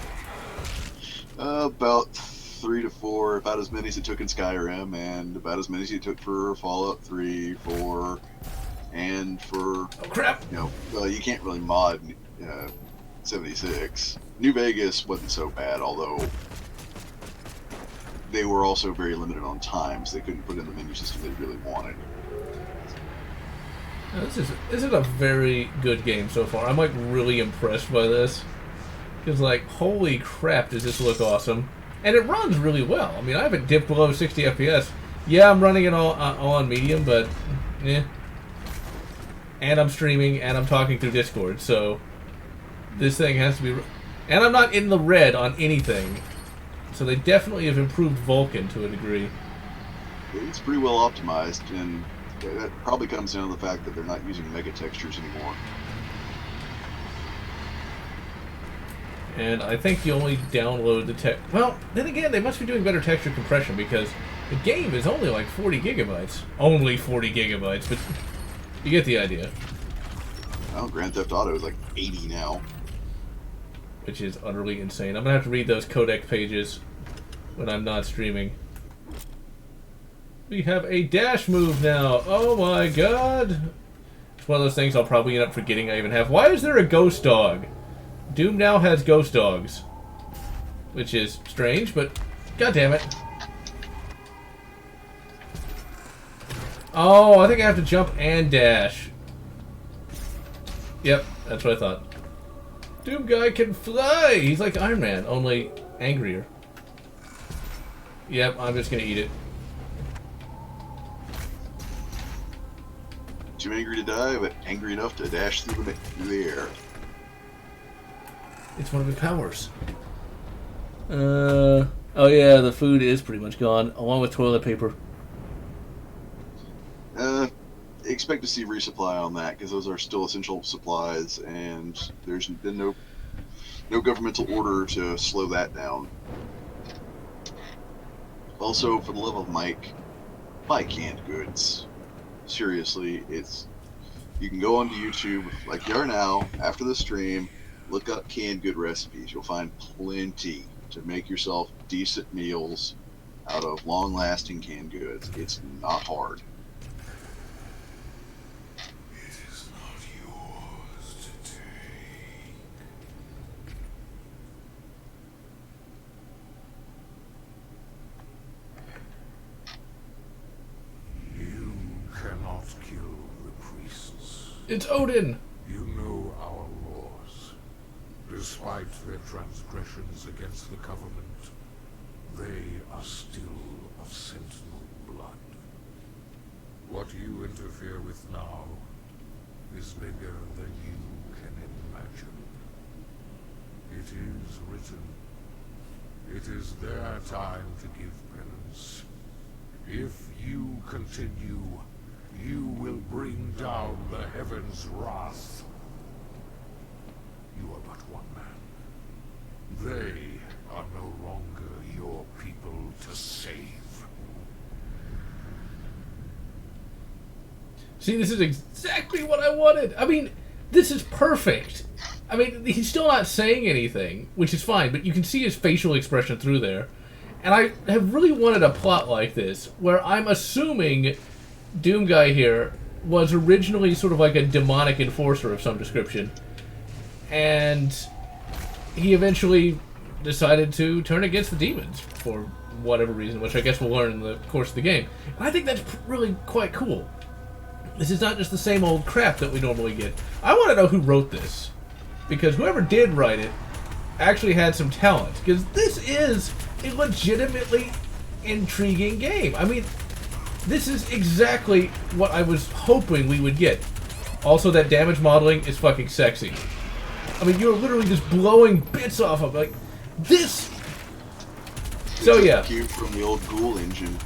About 3 to 4, about as many as it took in Skyrim, and about as many as it took for Fallout 3, 4, and for... Oh, crap! You know, well, you can't really mod 76. New Vegas wasn't so bad, although they were also very limited on times. They couldn't put in the menu system they really wanted. Now, this is a very good game so far. I'm like really impressed by this. Because like, holy crap, does this look awesome. And it runs really well. I mean, I haven't dipped below 60 FPS. Yeah, I'm running it all on medium, but eh. And I'm streaming, and I'm talking through Discord, so this thing has to be... And I'm not in the red on anything. So they definitely have improved Vulkan to a degree. It's pretty well optimized, and that probably comes down to the fact that they're not using mega textures anymore. And I think you only download the tech. Well, then again, they must be doing better texture compression because the game is only like 40 gigabytes. Only 40 gigabytes, but you get the idea. Well, Grand Theft Auto is like 80 now. Which is utterly insane. I'm gonna have to read those codec pages when I'm not streaming. We have a dash move now. Oh my god. It's one of those things I'll probably end up forgetting I even have. Why is there a ghost dog? Doom now has ghost dogs. Which is strange, but god damn it. Oh, I think I have to jump and dash. Yep, that's what I thought. Doom guy can fly! He's like Iron Man, only angrier. Yep, I'm just gonna eat it. Too angry to die, but angry enough to dash through the air. It's one of his powers. Oh yeah, the food is pretty much gone, along with toilet paper. Expect to see resupply on that, because those are still essential supplies, and there's been no governmental order to slow that down. Also, for the love of Mike, buy canned goods. Seriously, you can go onto YouTube like you are now after the stream, look up canned good recipes. You'll find plenty to make yourself decent meals out of long-lasting canned goods. It's not hard. It is not yours to take. You cannot kill the priests. It's Odin! You know our laws. Despite their transgressions against the Covenant, they are still of Sentinel blood. What you interfere with now is bigger than you can imagine. It is written. It is their time to give penance. If you continue, you will bring down the heavens' wrath. You are but one man. They are no longer your people to save. See, this is exactly what I wanted. I mean, this is perfect. I mean, he's still not saying anything, which is fine, but you can see his facial expression through there. And I have really wanted a plot like this, where I'm assuming Doom Guy here was originally sort of like a demonic enforcer of some description. And he eventually decided to turn against the demons for whatever reason, which I guess we'll learn in the course of the game. And I think that's really quite cool. This is not just the same old crap that we normally get. I want to know who wrote this, because whoever did write it actually had some talent, because this is a legitimately intriguing game. I mean, this is exactly what I was hoping we would get. Also, that damage modeling is fucking sexy. I mean, you're literally just blowing bits off of, like, this! So, yeah. Cue from the old Ghoul engine.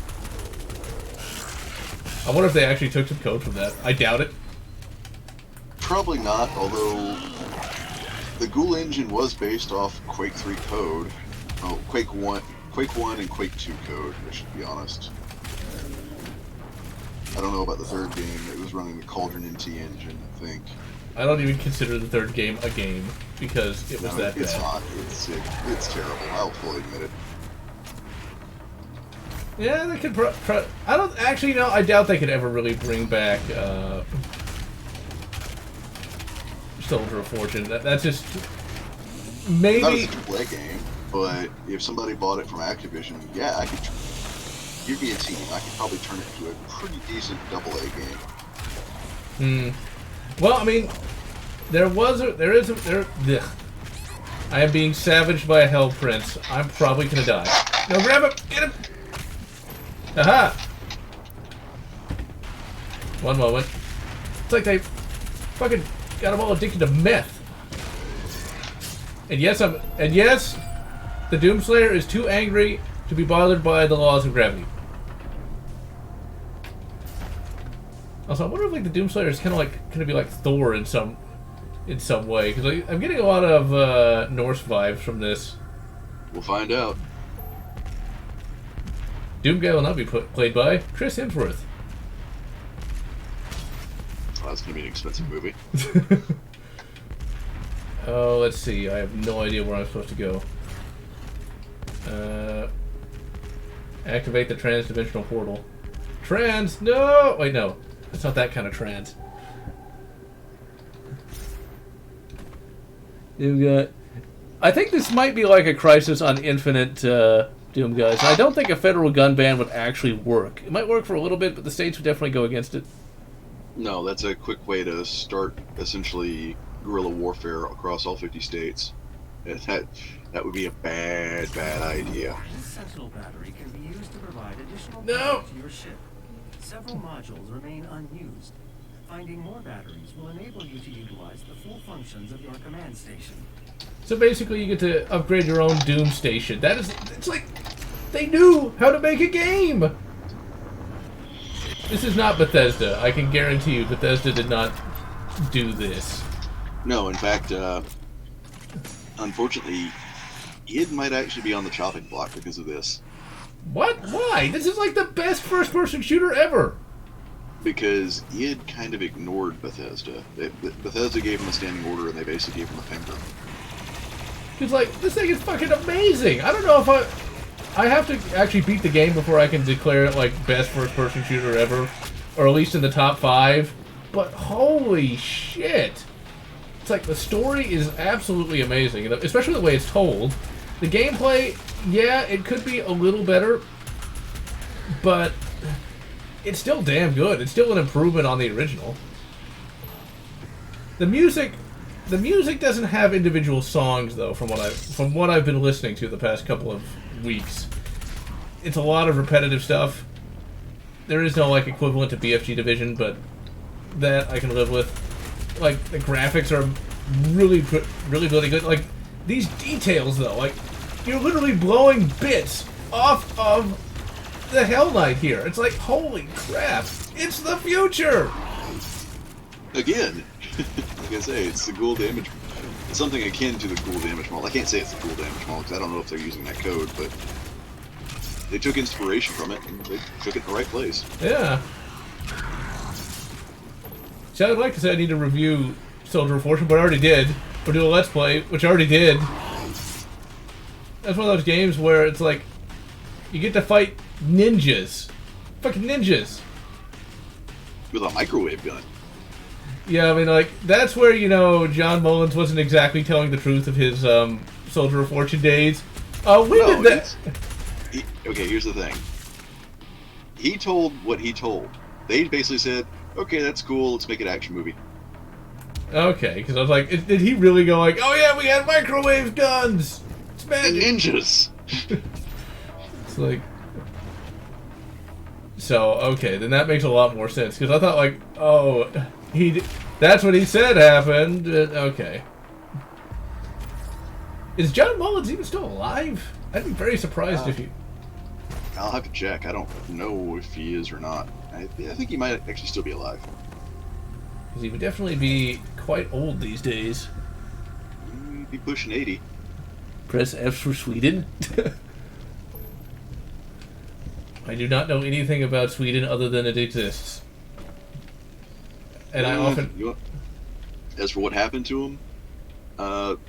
I wonder if they actually took some code from that. I doubt it. Probably not, although the Ghoul engine was based off Quake 3 code. Oh, Quake 1 and Quake 2 code, I should be honest. I don't know about the third game. It was running the Cauldron NT engine, I think. I don't even consider the third game a game, because it was that it's bad. Not. It's sick. It's terrible. I'll fully admit it. Yeah, they could I don't actually know. I doubt they could ever really bring back Soldier of Fortune. That's just maybe. Not as a AAA game, but if somebody bought it from Activision, yeah, I could. Give me a team. I could probably turn it into a pretty decent AA game. Well, I mean, there is a. I am being savaged by a Hell Prince. I'm probably gonna die. No, grab him! Get him! Aha! One moment. It's like they fucking got them all addicted to meth. And yes, the Doomslayer is too angry to be bothered by the laws of gravity. Also, I wonder if like the Doomslayer is kind of like gonna be like Thor in some way, because like, I'm getting a lot of Norse vibes from this. We'll find out. Doomguy will not be played by Chris Hemsworth. Well, that's gonna be an expensive movie. Oh, let's see. I have no idea where I'm supposed to go. Activate the trans-dimensional portal. Trans! No! Wait, no. It's not that kind of trans. Doomguy. I think this might be like a Crisis on Infinite Doom guys. I don't think a federal gun ban would actually work. It might work for a little bit, but the states would definitely go against it. No, that's a quick way to start essentially guerrilla warfare across all 50 states. That would be a bad idea. This Sentinel battery can be used to provide additional No! power to your ship. Several modules remain unused. Finding more batteries will enable you to utilize the full functions of your command station. So basically you get to upgrade your own Doom station. It's like, they knew how to make a game! This is not Bethesda. I can guarantee you Bethesda did not do this. No, in fact, unfortunately, id might actually be on the chopping block because of this. What? Why? This is like the best first-person shooter ever! Because id kind of ignored Bethesda. Bethesda gave them a standing order and they basically gave them a finger. It's like, this thing is fucking amazing! I don't know if I have to actually beat the game before I can declare it like best first-person shooter ever. Or at least in the top 5. But holy shit! It's like, the story is absolutely amazing. Especially the way it's told. The gameplay, yeah, it could be a little better. But it's still damn good. It's still an improvement on the original. The music The music doesn't have individual songs though, from what I've been listening to the past couple of weeks. It's a lot of repetitive stuff. There is no like equivalent to BFG Division, but that I can live with. Like the graphics are really good. Like these details though, like you're literally blowing bits off of the Hell Knight here. It's like, holy crap, it's the future! Again, like I say, it's the ghoul damage. It's something akin to the ghoul damage model. I can't say it's the ghoul damage model because I don't know if they're using that code, but they took inspiration from it and they took it in the right place. Yeah. See, I'd like to say I need to review Soldier of Fortune, but I already did. Or do a Let's Play, which I already did. That's one of those games where it's like, you get to fight ninjas. Fucking ninjas. With a microwave gun. Yeah, I mean, like, that's where, you know, John Mullins wasn't exactly telling the truth of his Soldier of Fortune days. Did that. Okay, here's the thing. He told what he told. They basically said, okay, that's cool, let's make an action movie. Okay, because I was like, did he really go like, oh yeah, we had microwave guns! It's magic! And ninjas! It's like... So, okay, then that makes a lot more sense, because I thought like, oh, that's what he said happened. Okay. Is John Mullins even still alive? I'd be very surprised if he... I'll have to check. I don't know if he is or not. I think he might actually still be alive. Because he would definitely be quite old these days. He'd be pushing 80. Press F for Sweden. I do not know anything about Sweden other than it exists. And I often... As for what happened to him,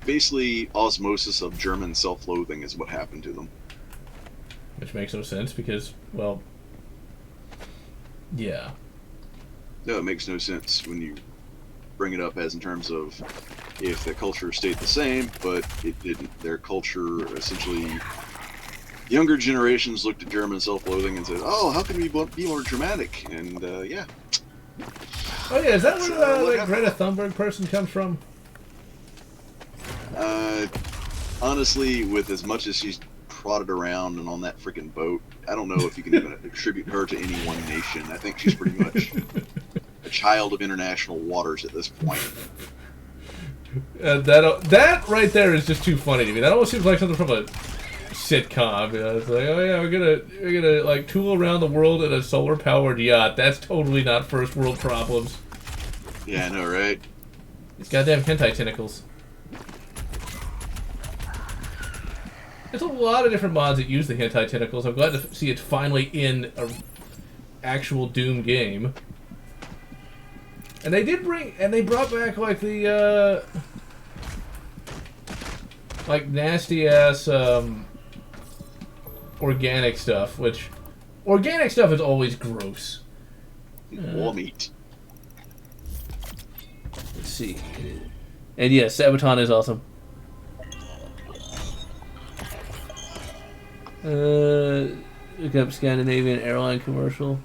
basically osmosis of German self-loathing is what happened to them. Which makes no sense because, well... Yeah. No, it makes no sense when you bring it up as in terms of if the culture stayed the same, but it didn't. Their culture, essentially, younger generations looked at German self-loathing and said, oh, how can we be more dramatic? And, yeah. Oh yeah, is that where that Greta Thunberg person comes from? Honestly, with as much as she's prodded around and on that freaking boat, I don't know if you can even attribute her to any one nation. I think she's pretty much a child of international waters at this point. That right there is just too funny to me. That almost seems like something from a sitcom. You know? It's like, oh yeah, we're gonna like tool around the world in a solar powered yacht. That's totally not first world problems. Yeah, I know, right? These goddamn hentai tentacles. There's a lot of different mods that use the hentai tentacles. I'm glad to see it's finally in a actual Doom game. And they brought back like the like nasty ass organic stuff, which organic stuff is always gross. War meat. Let's see. And yes, Sabaton is awesome. Look up Scandinavian airline commercial.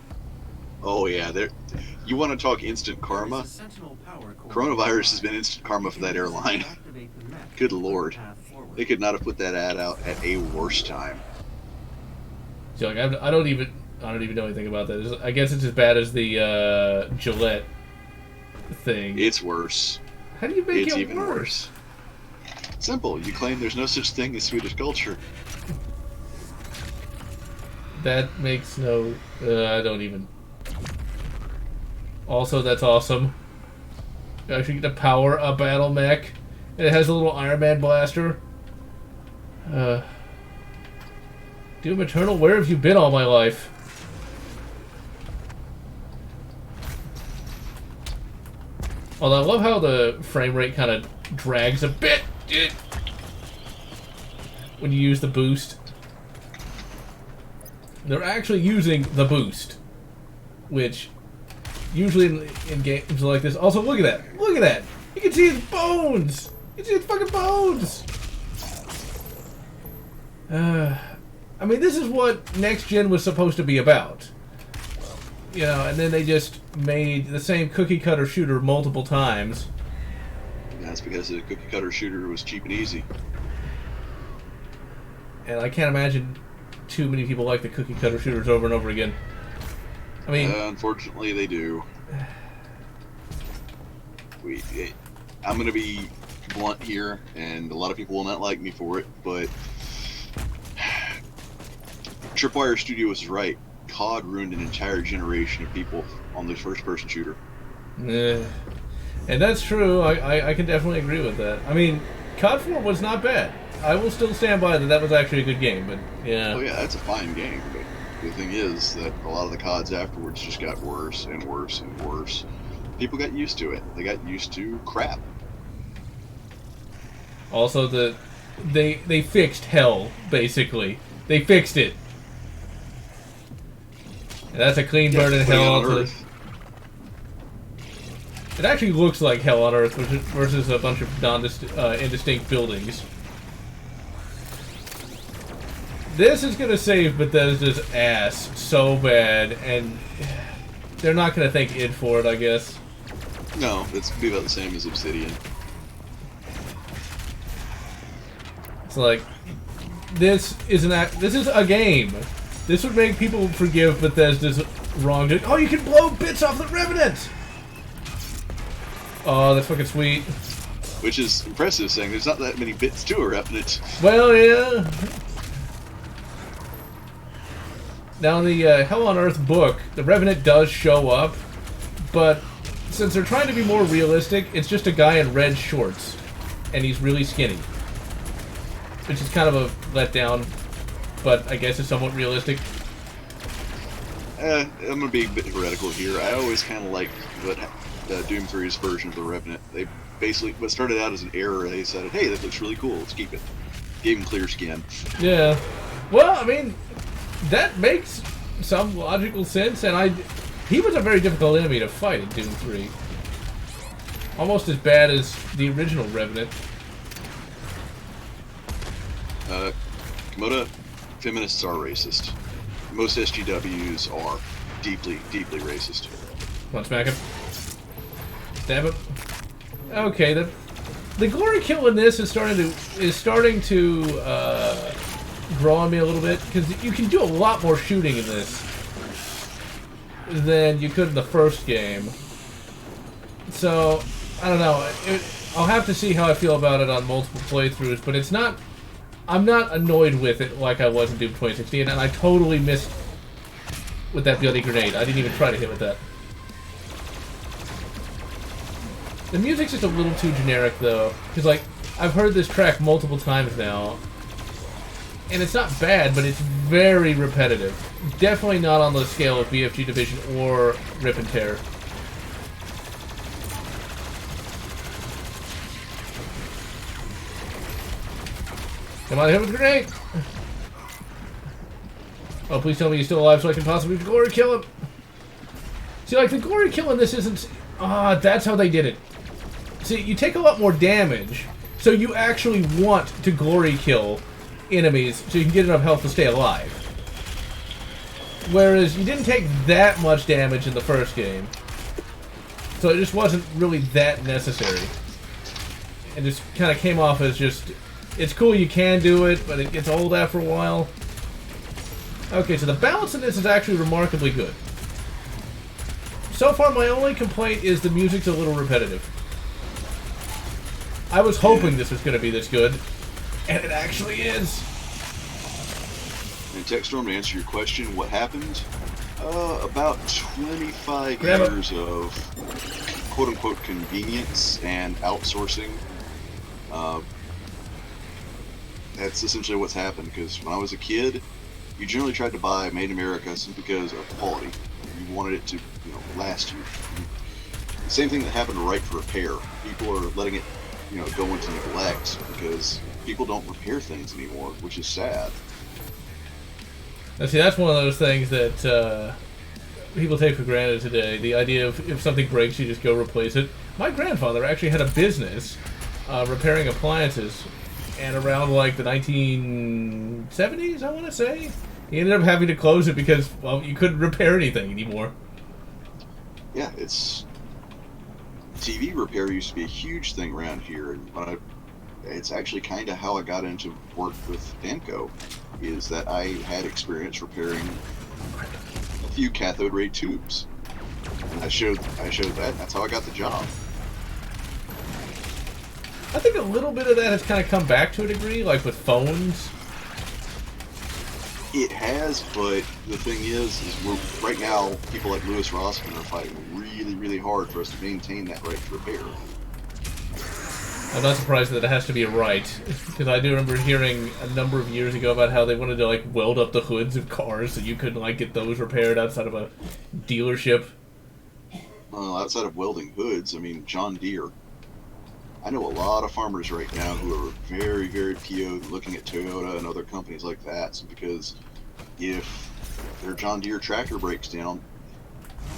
Oh yeah, you want to talk instant karma? Coronavirus has been instant karma for that airline. Good lord. They could not have put that ad out at a worse time. So, like, I don't even know anything about that. I guess it's as bad as the Gillette thing. It's worse. How do you make it's it even worse? Simple. You claim there's no such thing as Swedish culture. That makes no... I don't even... Also, that's awesome. You actually get to power a battle mech. And it has a little Iron Man blaster. Doom Eternal, where have you been all my life? Although I love how the frame rate kind of drags a bit when you use the boost. They're actually using the boost, which usually in games like this. Also, look at that! Look at that! You can see his bones. You can see his fucking bones. I mean, this is what Next Gen was supposed to be about. You know, and then they just made the same cookie cutter shooter multiple times. that's because the cookie cutter shooter was cheap and easy. And I can't imagine too many people like the cookie cutter shooters over and over again. I mean, Unfortunately, they do. I'm going to be blunt here, and a lot of people will not like me for it, but Tripwire Studio was right. COD ruined an entire generation of people on the first-person shooter. and that's true. I can definitely agree with that. I mean, COD 4 was not bad. I will still stand by that that was actually a good game, but yeah. Oh yeah, that's a fine game, but the thing is that a lot of the CODs afterwards just got worse and worse and worse. People got used to it. They got used to crap. Also, they fixed hell, basically. They fixed it. And that's a clean burn in hell on Earth. It actually looks like hell on Earth versus a bunch of indistinct buildings. This is going to save Bethesda's ass so bad, and they're not going to thank id for it, I guess. No, it's be about the same as Obsidian. It's like, this is a game. This would make people forgive Bethesda's wrongdoing. Oh, you can blow bits off the Revenant! Oh, that's fucking sweet. Which is impressive, saying there's not that many bits to a Revenant. Well, yeah. Now, in the Hell on Earth book, the Revenant does show up, but since they're trying to be more realistic, it's just a guy in red shorts, and he's really skinny. Which is kind of a letdown, but I guess it's somewhat realistic. I'm going to be a bit heretical here. I always kind of liked Doom 3's version of the Revenant. They basically, what started out as an error, they said, hey, that looks really cool, let's keep it. Gave him clear skin. Yeah. Well, I mean, that makes some logical sense, and he was a very difficult enemy to fight in Doom 3. Almost as bad as the original Revenant. Komoda, feminists are racist. Most SGWs are deeply, deeply racist. Come on, smack him. Stab him. Okay, the glory kill in this is starting to grow on me a little bit, because you can do a lot more shooting in this than you could in the first game. So, I don't know. I'll have to see how I feel about it on multiple playthroughs, but it's not... I'm not annoyed with it like I was in Doom 2016, and I totally missed with that bloody grenade. I didn't even try to hit with that. The music's just a little too generic, though, because, like, I've heard this track multiple times now, and it's not bad, but it's very repetitive. Definitely not on the scale of BFG Division or Rip and Tear. Come on, hit with a grenade! Oh, please tell me he's still alive so I can possibly glory kill him! See, like, the glory kill in this isn't... that's how they did it. See, you take a lot more damage, so you actually want to glory kill enemies so you can get enough health to stay alive. Whereas you didn't take that much damage in the first game. So it just wasn't really that necessary. It just kind of came off as just... It's cool you can do it, but it gets old after a while. Okay, so the balance in this is actually remarkably good. So far, my only complaint is the music's a little repetitive. I was hoping this was going to be this good, and it actually is. And Techstorm, to answer your question, what happened? About 25 years of quote-unquote convenience and outsourcing. That's essentially what's happened, because when I was a kid, you generally tried to buy Made in America simply because of quality. You wanted it to, last you. The same thing that happened right for repair. People are letting it, go into neglect because people don't repair things anymore, which is sad. Now, see, that's one of those things that people take for granted today. The idea of if something breaks, you just go replace it. My grandfather actually had a business repairing appliances. And around, like, the 1970s, I want to say, he ended up having to close it because, well, you couldn't repair anything anymore. Yeah, it's TV repair used to be a huge thing around here, and it's actually kind of how I got into work with Danco, is that I had experience repairing a few cathode ray tubes, and I showed that. And that's how I got the job. I think a little bit of that has kind of come back to a degree, like with phones. It has, but the thing is we're right now people like Lewis Rossman are fighting really, really hard for us to maintain that right to repair. I'm not surprised that it has to be a right, because I do remember hearing a number of years ago about how they wanted to like weld up the hoods of cars so you couldn't like get those repaired outside of a dealership. Outside of welding hoods, I mean, John Deere. I know a lot of farmers right now who are very, very PO'd looking at Toyota and other companies like that, so because if their John Deere tractor breaks down,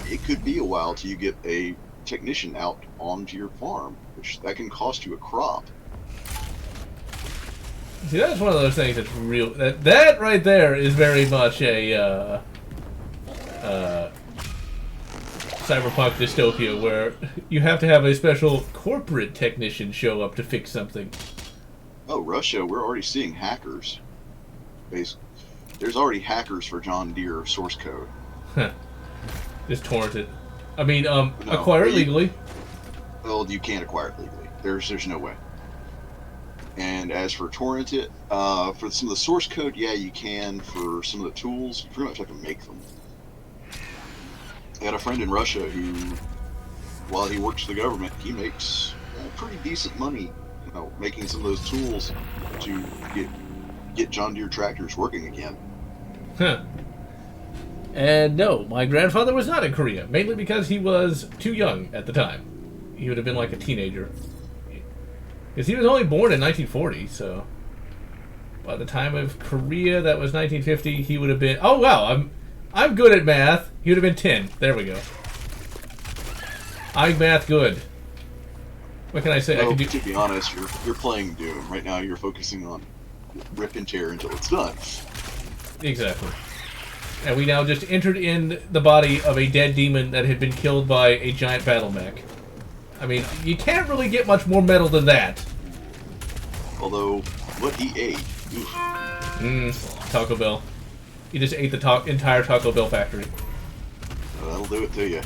it could be a while till you get a technician out onto your farm, which that can cost you a crop. See, that's one of those things that's real. That right there is very much a cyberpunk dystopia where you have to have a special corporate technician show up to fix something. Oh, Russia, we're already seeing hackers. There's already hackers for John Deere source code. Huh. Just torrent it. I mean, No, acquire it legally. Well, you can't acquire it legally. There's no way. And as for torrent it, for some of the source code, yeah, you can. For some of the tools, you pretty much have to make them. I had a friend in Russia who, while he works for the government, he makes pretty decent money, making some of those tools to get John Deere tractors working again. Huh. And no, my grandfather was not in Korea, mainly because he was too young at the time. He would have been like a teenager. Because he was only born in 1940, so by the time of Korea, that was 1950, he would have been... Oh, wow, I'm good at math. He would have been 10. There we go. I'm math good. What can I say? Well, to be honest, you're playing Doom. Right now you're focusing on rip and tear until it's done. Exactly. And we now just entered in the body of a dead demon that had been killed by a giant battle mech. I mean, you can't really get much more metal than that. Although, what he ate... Taco Bell. He just ate the entire Taco Bell factory. That'll do it to you.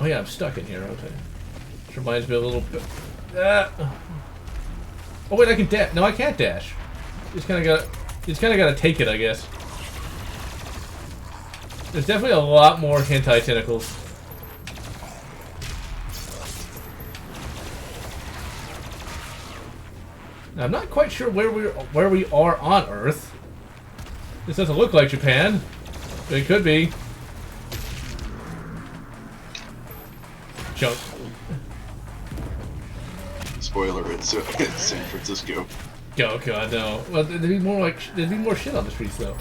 Oh yeah, I'm stuck in here, okay. Which reminds me a little bit... Oh wait, I can dash. No, I can't dash. Just kind of gotta take it, I guess. There's definitely a lot more hentai tentacles. Now, I'm not quite sure where we are on Earth. This doesn't look like Japan, but it could be. Junk. Spoiler: it's San Francisco. Oh god, no. Well, there'd be more shit on the streets though.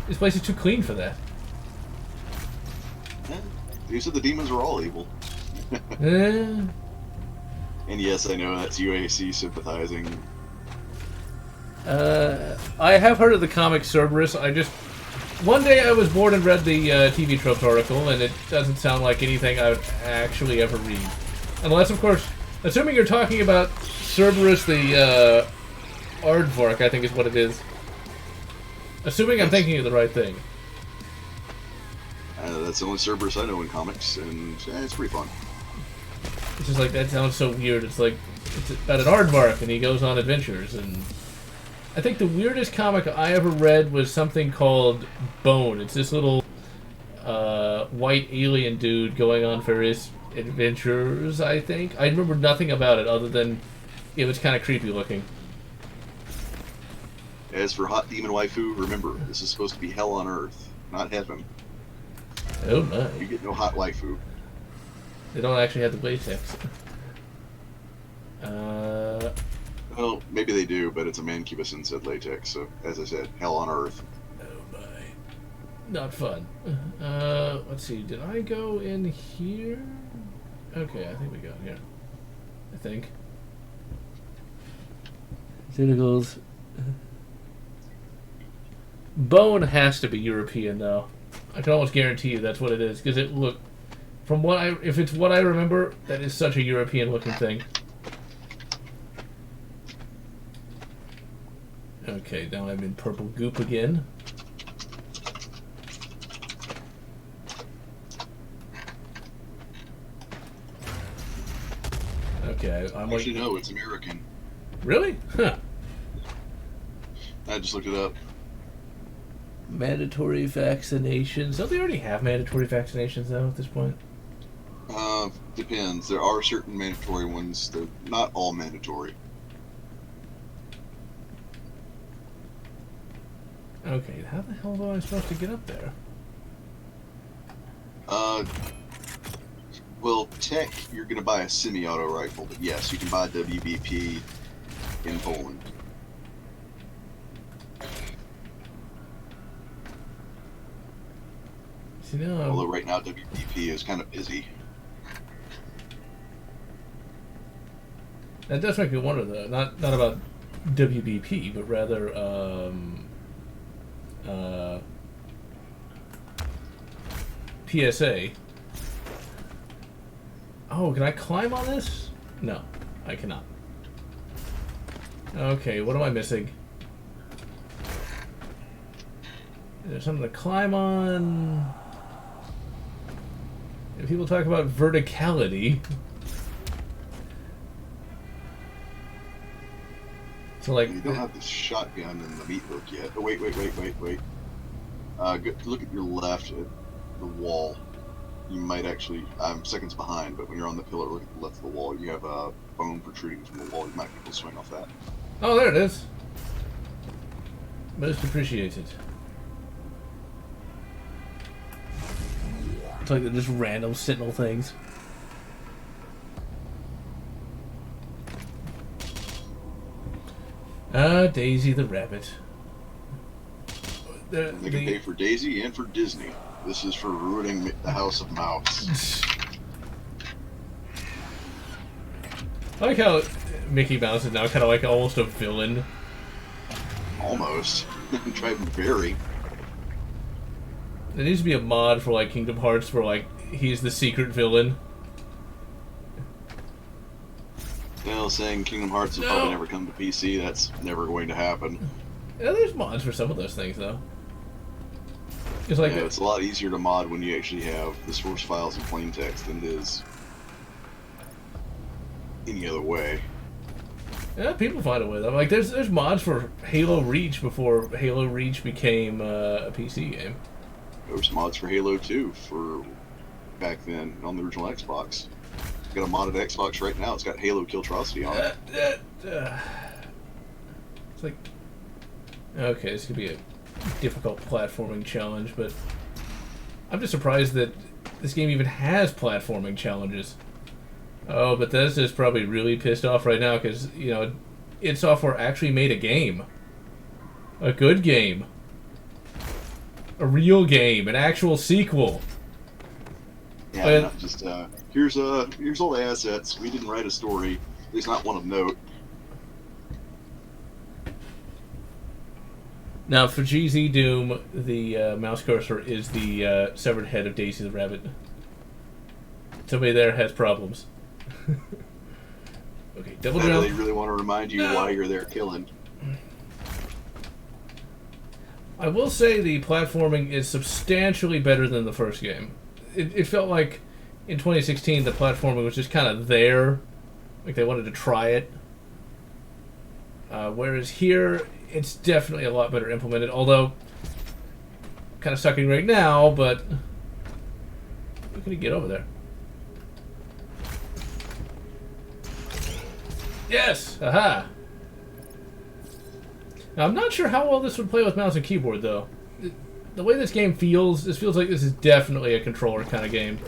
This place is too clean for that. Yeah, you said the demons were all evil. And yes, I know that's UAC sympathizing. I have heard of the comic Cerberus. One day I was bored and read the TV Tropes article, and it doesn't sound like anything I would actually ever read. Unless, of course, assuming you're talking about Cerberus the Aardvark, I think is what it is. Assuming I'm thinking of the right thing. That's the only Cerberus I know in comics, and it's pretty fun. It's just like, that sounds so weird. It's like, it's about an aardvark and he goes on adventures. And I think the weirdest comic I ever read was something called Bone. It's this little white alien dude going on various adventures, I think. I remember nothing about it other than it was kind of creepy looking. As for hot demon waifu, remember, this is supposed to be hell on earth, not heaven. Oh my. You get no hot waifu. They don't actually have the latex. Well, maybe they do, but it's a mancubus and said latex, so, as I said, hell on earth. Oh my. Not fun. Let's see, did I go in here? Okay, I think we got here. I think. Tentacles. Bone has to be European, though. I can almost guarantee you that's what it is, because it look from what if it's what I remember, that is such a European looking thing. Okay, now I'm in purple goop again. Okay, I'm Actually, like... no, it's American. Really? Huh. I just looked it up. Mandatory vaccinations. Don't they already have mandatory vaccinations, though, at this point? Depends. There are certain mandatory ones. They're not all mandatory. Okay, how the hell am I supposed to get up there? Well, tech, you're going to buy a semi-auto rifle, but yes, you can buy WBP in Poland. See, now I'm... Although right now WBP is kind of busy. That does make me wonder, though. Not about WBP, but rather, PSA. Oh, can I climb on this? No, I cannot. Okay, what am I missing? Is there something to climb on? If people talk about verticality... So, like... You don't have the shotgun in the meat hook yet. Oh, wait. Look at your left at the wall. You might actually... I'm seconds behind, but when you're on the pillar, look at the left of the wall. You have a bone protruding from the wall. You might be able to swing off that. Oh, there it is. Most appreciated. It's like they're just random sentinel things. Daisy the rabbit. They can pay for Daisy and for Disney. This is for ruining the House of Mouse. I like how Mickey Mouse is now kind of like almost a villain. Almost. Try very. There needs to be a mod for like Kingdom Hearts where like he's the secret villain. Well, saying Kingdom Hearts will probably never come to PC, that's never going to happen. Yeah, there's mods for some of those things though. It's like It's a lot easier to mod when you actually have the source files in plain text than it is any other way. Yeah, people find a way though. Like there's mods for Halo Reach before Halo Reach became a PC game. There was mods for Halo 2 for back then on the original Xbox. Got a modded Xbox right now. It's got Halo Killtrocity on it. It's like, okay, this could be a difficult platforming challenge, but I'm just surprised that this game even has platforming challenges. Oh, Bethesda's probably really pissed off right now because, you know, id Software actually made a game. A good game. A real game. An actual sequel. Yeah, not just, here's all the assets. We didn't write a story. At least not one of note. Now, for GZ Doom, the mouse cursor is the severed head of Daisy the Rabbit. Somebody there has problems. Okay, double jump. They really want to remind you why you're there killing. I will say the platforming is substantially better than the first game. It felt like in 2016 the platforming was just kind of there, like they wanted to try it. Whereas here, it's definitely a lot better implemented, although kind of sucking right now, but we're going to get over there. Yes! Aha! Now, I'm not sure how well this would play with mouse and keyboard, though. The way this game feels, this feels like this is definitely a controller kind of game.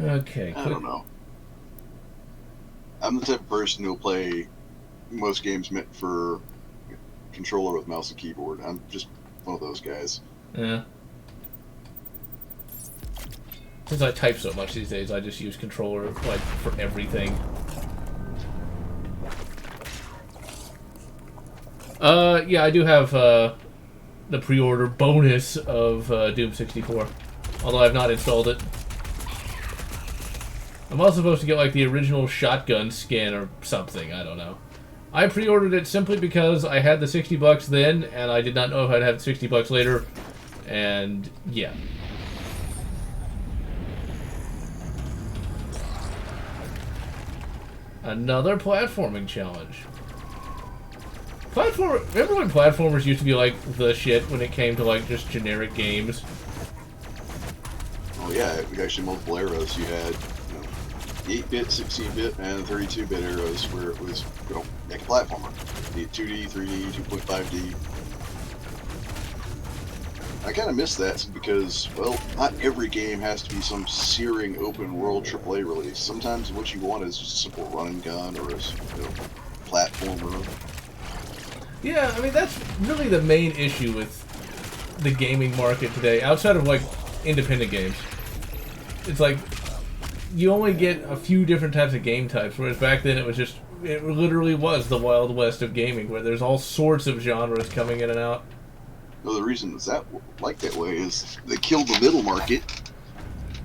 Okay. I don't know. I'm the type of person who'll play most games meant for controller with mouse and keyboard. I'm just one of those guys. Yeah. Since I type so much these days, I just use controller like for everything. Yeah, I do have the pre-order bonus of Doom 64. Although I've not installed it. I'm also supposed to get like the original shotgun skin or something, I don't know. I pre-ordered it simply because I had the $60 then, and I did not know if I'd have $60 later, and yeah. Another platforming challenge. Remember when platformers used to be like the shit when it came to like just generic games? Oh yeah, actually multiple arrows. You had 8-bit, 16-bit, and 32-bit arrows where it was, like a platformer. You had 2D, 3D, 2.5D. I kind of miss that because, well, not every game has to be some searing open world AAA release. Sometimes what you want is just a simple run and gun or a platformer. Yeah, I mean, that's really the main issue with the gaming market today, outside of, like, independent games. It's like, you only get a few different types of game types, whereas back then it literally was the Wild West of gaming, where there's all sorts of genres coming in and out. Well, the reason it's like that way is they killed the middle market,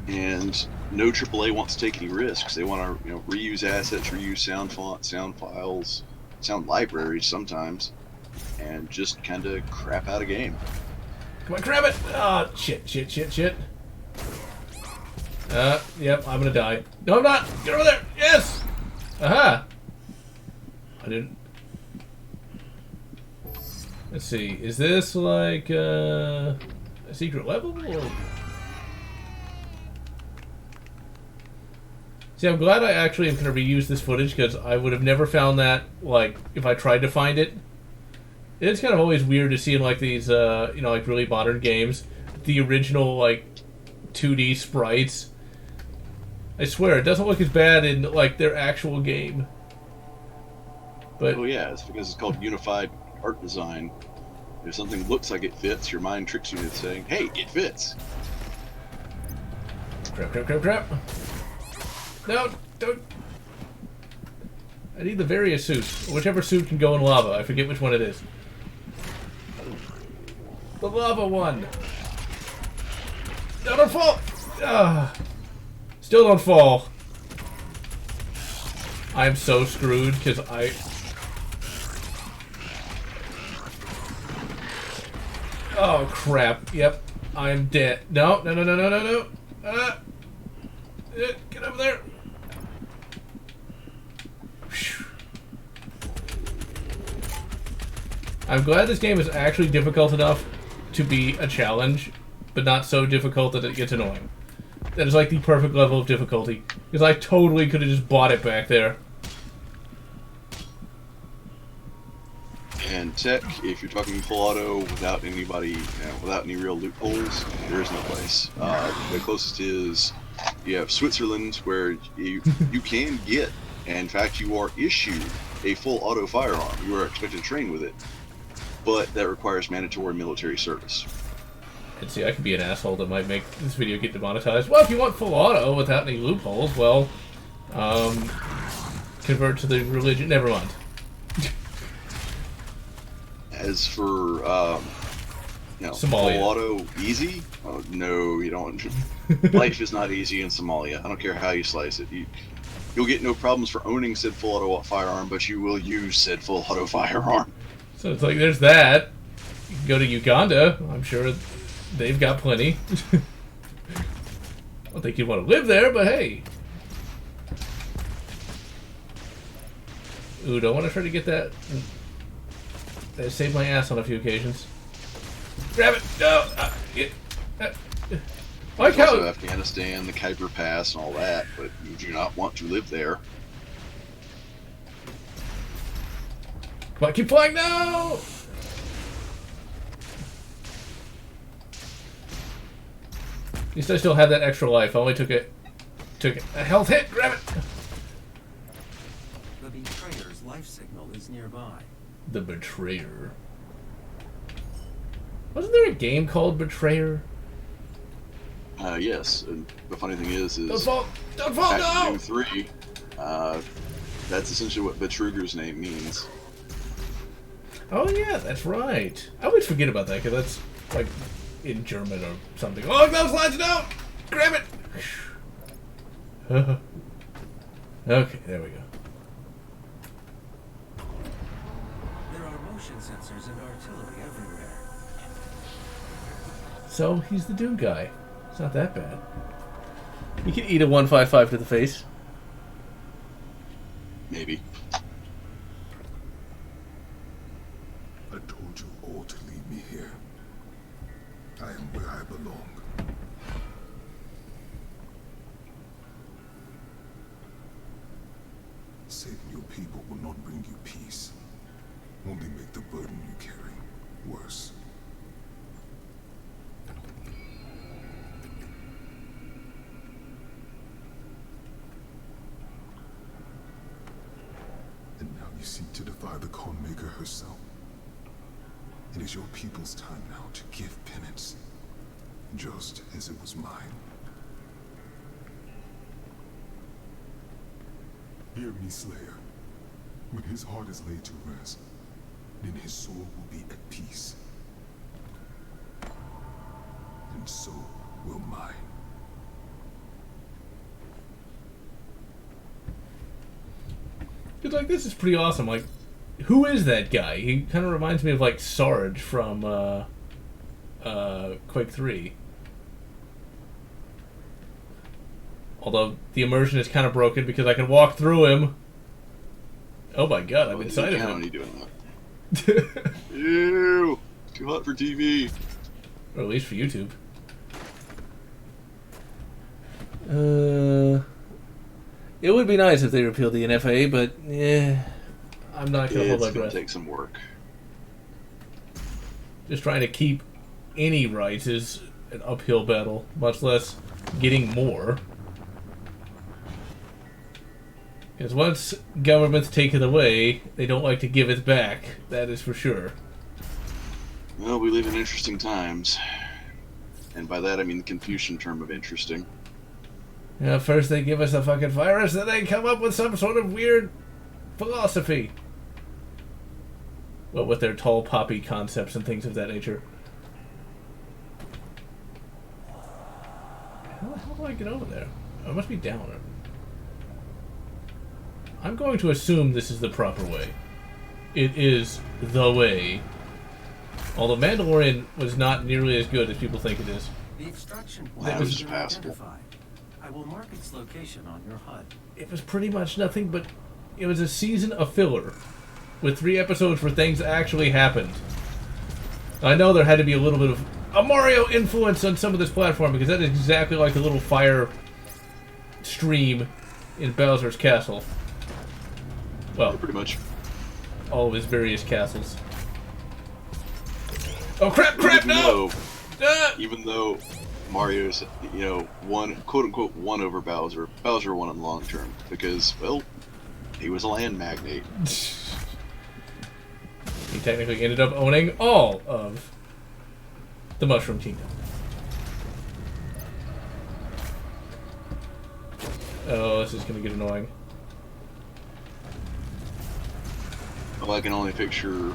and no AAA wants to take any risks. They want to, reuse assets, reuse sound fonts, sound files, sound libraries sometimes, and just kind of crap out a game. Come on, grab it! Ah, oh, shit. Yep, I'm gonna die. No, I'm not! Get over there! Yes! Aha! I didn't... Let's see, is this like a secret level? Or... See, I'm glad I actually am going to reuse this footage because I would have never found that, like, if I tried to find it. It's kind of always weird to see in, like, these, like, really modern games, the original, like, 2D sprites. I swear, it doesn't look as bad in, like, their actual game. But... Oh yeah, it's because it's called unified art design. If something looks like it fits, your mind tricks you into saying, hey, it fits. Crap. No, don't. I need the various suits. Whichever suit can go in lava. I forget which one it is. The lava one. No, don't fall. Still don't fall. I'm so screwed because I... Oh, crap. Yep. I'm dead. No. Get over there. I'm glad this game is actually difficult enough to be a challenge, but not so difficult that it gets annoying. That is like the perfect level of difficulty. Because I totally could have just bought it back there. And tech, if you're talking full auto without anybody, without any real loopholes, there is no place. The closest is you have Switzerland, where you can get, and in fact you are issued a full auto firearm. You are expected to train with it, but that requires mandatory military service. And see, I could be an asshole that might make this video get demonetized. Well, if you want full auto without any loopholes, well, convert to the religion. Never mind. As for, Somalia. full auto easy? Oh, no, you don't. Life is not easy in Somalia. I don't care how you slice it. You'll get no problems for owning said full auto firearm, but you will use said full auto firearm. So it's like, there's that. You can go to Uganda. I'm sure they've got plenty. I don't think you'd want to live there, but hey. Ooh, do I want to try to get that? That saved my ass on a few occasions. Grab it! No! I like how... Also Afghanistan, the Khyber Pass, and all that, but you do not want to live there. Come on, keep flying! No! At least I still have that extra life. I only took a health hit. Grab it! The betrayer's life signal is nearby. The Betrayer. Wasn't there a game called Betrayer? Yes. And the funny thing is Don't fall! Don't fall! Back to No! Doom 3, that's essentially what Betruger's name means. Oh yeah, that's right. I always forget about that because that's like in German or something. Oh, no, slides down! Grab it! Okay, there we go. There are motion sensors and artillery everywhere. So he's the Doom guy. It's not that bad. You can eat a 155 to the face. Maybe. I told you all to leave me here. I am where I belong. Saving your people will not bring you peace. Only make the burden you carry worse. And now you seek to defy the Khan Maker herself. It is your people's time now to give penance, just as it was mine. Hear me, Slayer. When his heart is laid to rest, then his soul will be at peace. And so will mine. Dude, like, this is pretty awesome. Like, who is that guy? He kind of reminds me of, like, Sarge from, Quake 3. Although, the immersion is kind of broken because I can walk through him. Oh my god, I'm inside of him. You doing that? Ew! Too hot for TV. Or at least for YouTube. It would be nice if they repealed the NFA, but yeah, I'm not gonna hold my It's gonna breath. take some work. Just trying to keep any rights is an uphill battle, much less getting more. Because once governments take it away, they don't like to give it back. That is for sure. Well, we live in interesting times. And by that I mean the Confucian term of interesting. You know, first they give us a fucking virus, then they come up with some sort of weird philosophy. Well, with their tall poppy concepts and things of that nature. How the hell do I get over there? Oh, it must be down there. I'm going to assume this is the proper way. It is the way. Although Mandalorian was not nearly as good as people think it is. The extraction That point was has been passable. identified. I will mark its location on your HUD. It was pretty much nothing but... It was a season of filler. With 3 episodes where things actually happened. I know there had to be a little bit of a Mario influence on some of this platform, because that is exactly like the little fire stream in Bowser's Castle. Well, Yeah, pretty much. all of his various castles. Oh crap, Even no! Even though Mario's, you know, won, quote unquote, won over Bowser, Bowser won in the long term. Because, well, he was a land magnate. He technically ended up owning all of the Mushroom Kingdom. Oh, this is gonna get annoying. Well, I can only picture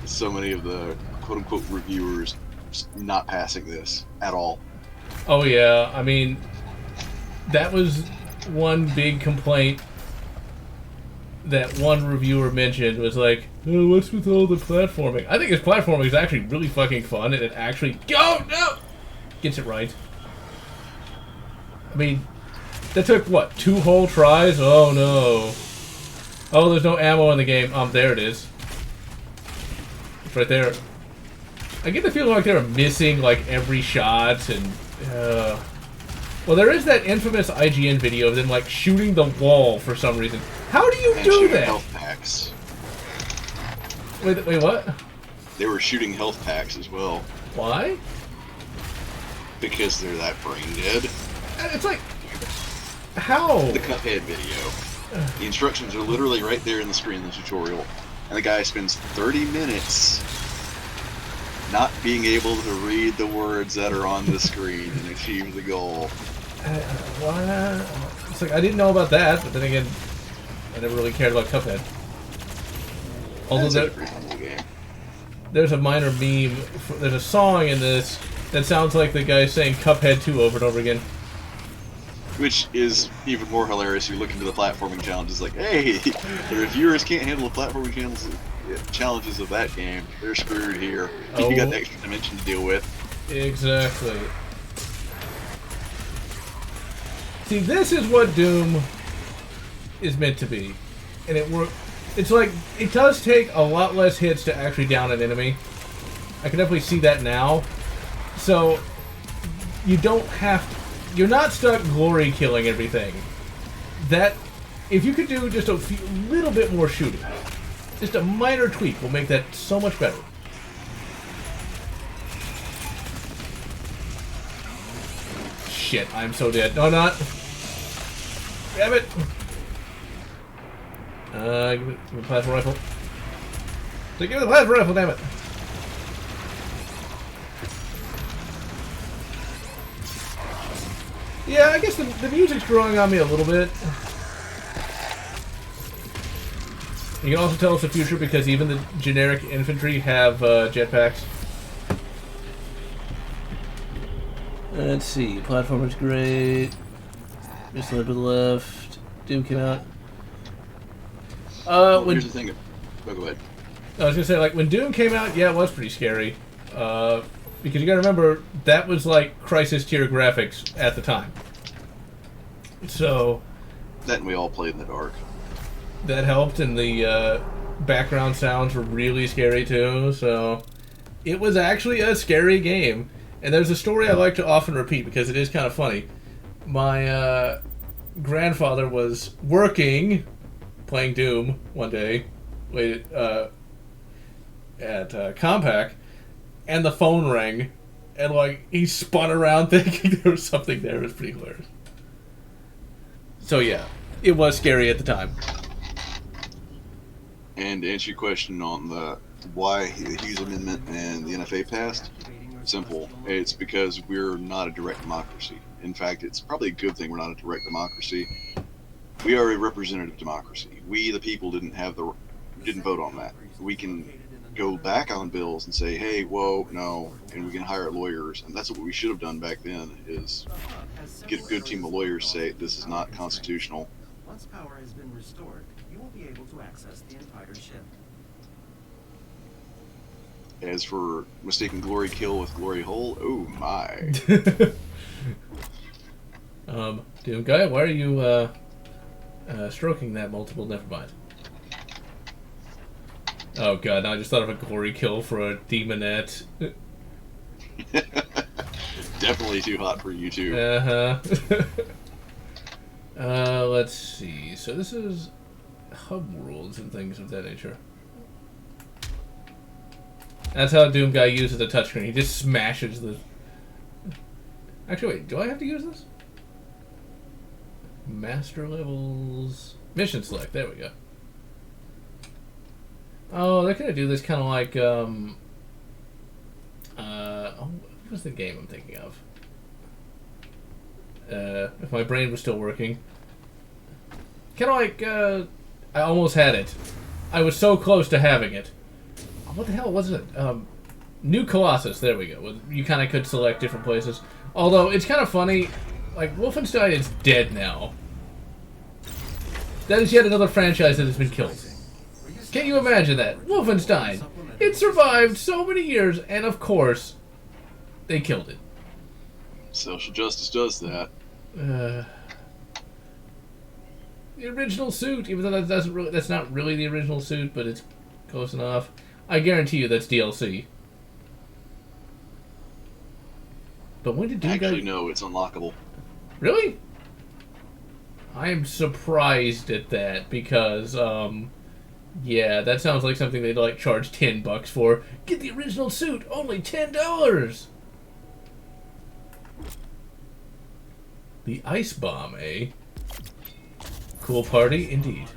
so many of the quote-unquote reviewers just not passing this at all. Oh yeah, I mean, that was one big complaint that one reviewer mentioned, was like, oh, what's with all the platforming? I think his platforming is actually really fucking fun, and it actually gets it right. I mean, that took, what, 2 whole tries? Oh no. Oh, there's no ammo in the game. There it is. It's right there. I get the feeling like they were missing, like, every shot, and... Well, there is that infamous IGN video of them, like, shooting the wall for some reason. How do you And do shooting that? health packs. Wait, what? They were shooting health packs as well. Why? Because they're that brain dead. It's like... How? The Cuphead video. The instructions are literally right there in the screen in the tutorial. And the guy spends 30 minutes not being able to read the words that are on the screen and achieve the goal. What? It's like, I didn't know about that, but then again, I never really cared about Cuphead. Although That's a pretty humble game. there's a minor meme. There's a song in this that sounds like the guy saying Cuphead 2 over and over again. Which is even more hilarious. You look into the platforming challenges, like, hey, the reviewers can't handle the platforming challenges of that game. They're screwed here. Oh. You got the extra dimension to deal with. Exactly. See, this is what Doom is meant to be, and it works. It's like it does take a lot less hits to actually down an enemy. I can definitely see that now. So you don't have to. You're not stuck glory killing everything. That, if you could do just a little bit more shooting, just a minor tweak will make that so much better. Shit, I'm so dead. No, I'm not. Grab it. Give me the plasma rifle. So give me the plasma rifle, damn it. Yeah, I guess the music's growing on me a little bit. You can also tell it's the future because even the generic infantry have jetpacks. Let's see, platformer's great. Just a little to the left. Doom came out. Here's the thing. Oh, go ahead. I was gonna say, like, when Doom came out, yeah, it was pretty scary. Because you gotta remember, that was like Crisis tier graphics at the time. So That and we all played in the dark. that helped, and the background sounds were really scary too, so it was actually a scary game. And there's a story I like to often repeat because it is kind of funny. My grandfather was working, playing Doom one day, at Compaq, and the phone rang, and like he spun around thinking there was something there. It was pretty hilarious. So yeah, it was scary at the time. And to answer your question on the why the Hughes Amendment and the NFA passed, simple. It's because we're not a direct democracy. In fact, it's probably a good thing we're not a direct democracy. We are a representative democracy. We, the people, didn't vote on that. We can go back on bills and say, hey, whoa, no, and we can hire lawyers. And that's what we should have done back then, is get a good team of lawyers say this is not constitutional. Once power has been restored, you will be able to access the entire ship. As for mistaking glory kill with glory hole, oh my. Doom guy, why are you stroking that multiple? Never mind. Oh god, now I just thought of a glory kill for a demonette. Definitely too hot for you too. Let's see. So this is hub worlds and things of that nature. That's how Doom guy uses the touchscreen. He just smashes the... Actually, wait. Do I have to use this? Master levels... Mission select. There we go. Oh, they're gonna do this kind of like, oh, what was the game I'm thinking of? If my brain was still working. Kind of like, I almost had it. I was so close to having it. What the hell was it? New Colossus, there we go. You kind of could select different places. Although, it's kind of funny, like, Wolfenstein is dead now. That is yet another franchise that has been killed. Can you imagine that? Wolfenstein! It survived so many years, and of course, they killed it. Social justice does that. The original suit, even though that's not really the original suit, but it's close enough. I guarantee you that's DLC. But when did Doom Actually, no, it's unlockable. Really? I am surprised at that because, yeah, that sounds like something they'd like charge $10 for. Get the original suit, only $10. The ice bomb, eh? Cool party, indeed.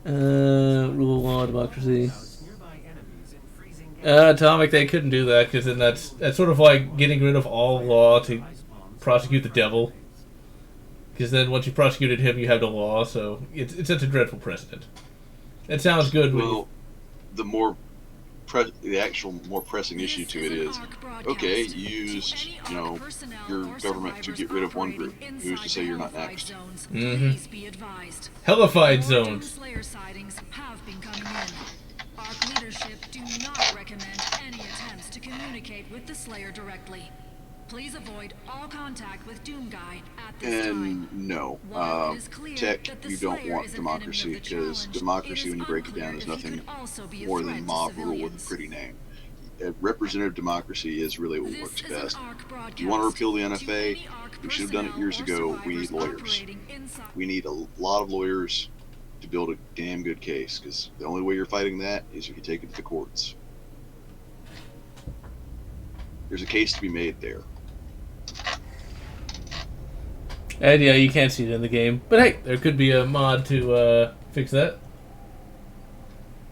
Rule of law, democracy. Atomic, they couldn't do that because then that's sort of like getting rid of all law to prosecute the devil. Because then once you prosecuted him, you have no law, so it's such a dreadful precedent. That sounds good. Well, the actual more pressing issue to it is, okay, you used, your government to get rid of one group. Who's to say you're not next? Hellified zones. Slayer sightings have been coming in. ARC leadership do not recommend any attempts to communicate with the Slayer directly. Please avoid all contact with Doomguy at this time. And no, While it is clear tech, that the you don't Slayer want is an enemy of democracy, the because challenge, democracy, it when you break it down, unclear is if he nothing could also be a more threat than to mob rule with a civilians. pretty name. Representative democracy is really what This works is an best. ARC broadcast. You want to repeal the To NFA? any ARC We should have done it years personnel or ago. We need survivors lawyers. operating inside- We need a lot of lawyers to build a damn good case, because the only way you're fighting that is if you take it to the courts. There's a case to be made there. And yeah, you can't see it in the game. But hey, there could be a mod to fix that.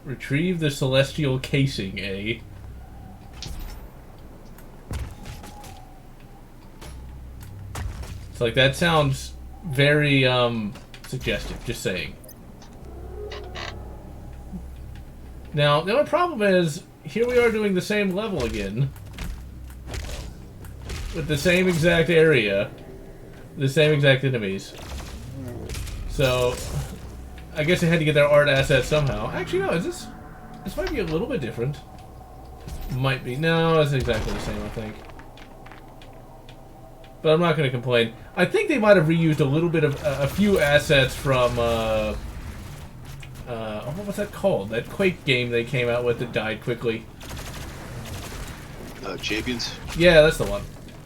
Retrieve the celestial casing, eh? It's like, that sounds very suggestive, just saying. Now, the only problem is, here we are doing the same level again. With the same exact area. The same exact enemies. So, I guess I had to get their art assets somehow. Actually, no, is this... This might be a little bit different. Might be. No, it's exactly the same, I think. But I'm not going to complain. I think they might have reused a little bit of... a few assets from, oh, what was that called? That Quake game they came out with that died quickly. Champions? Yeah, that's the one.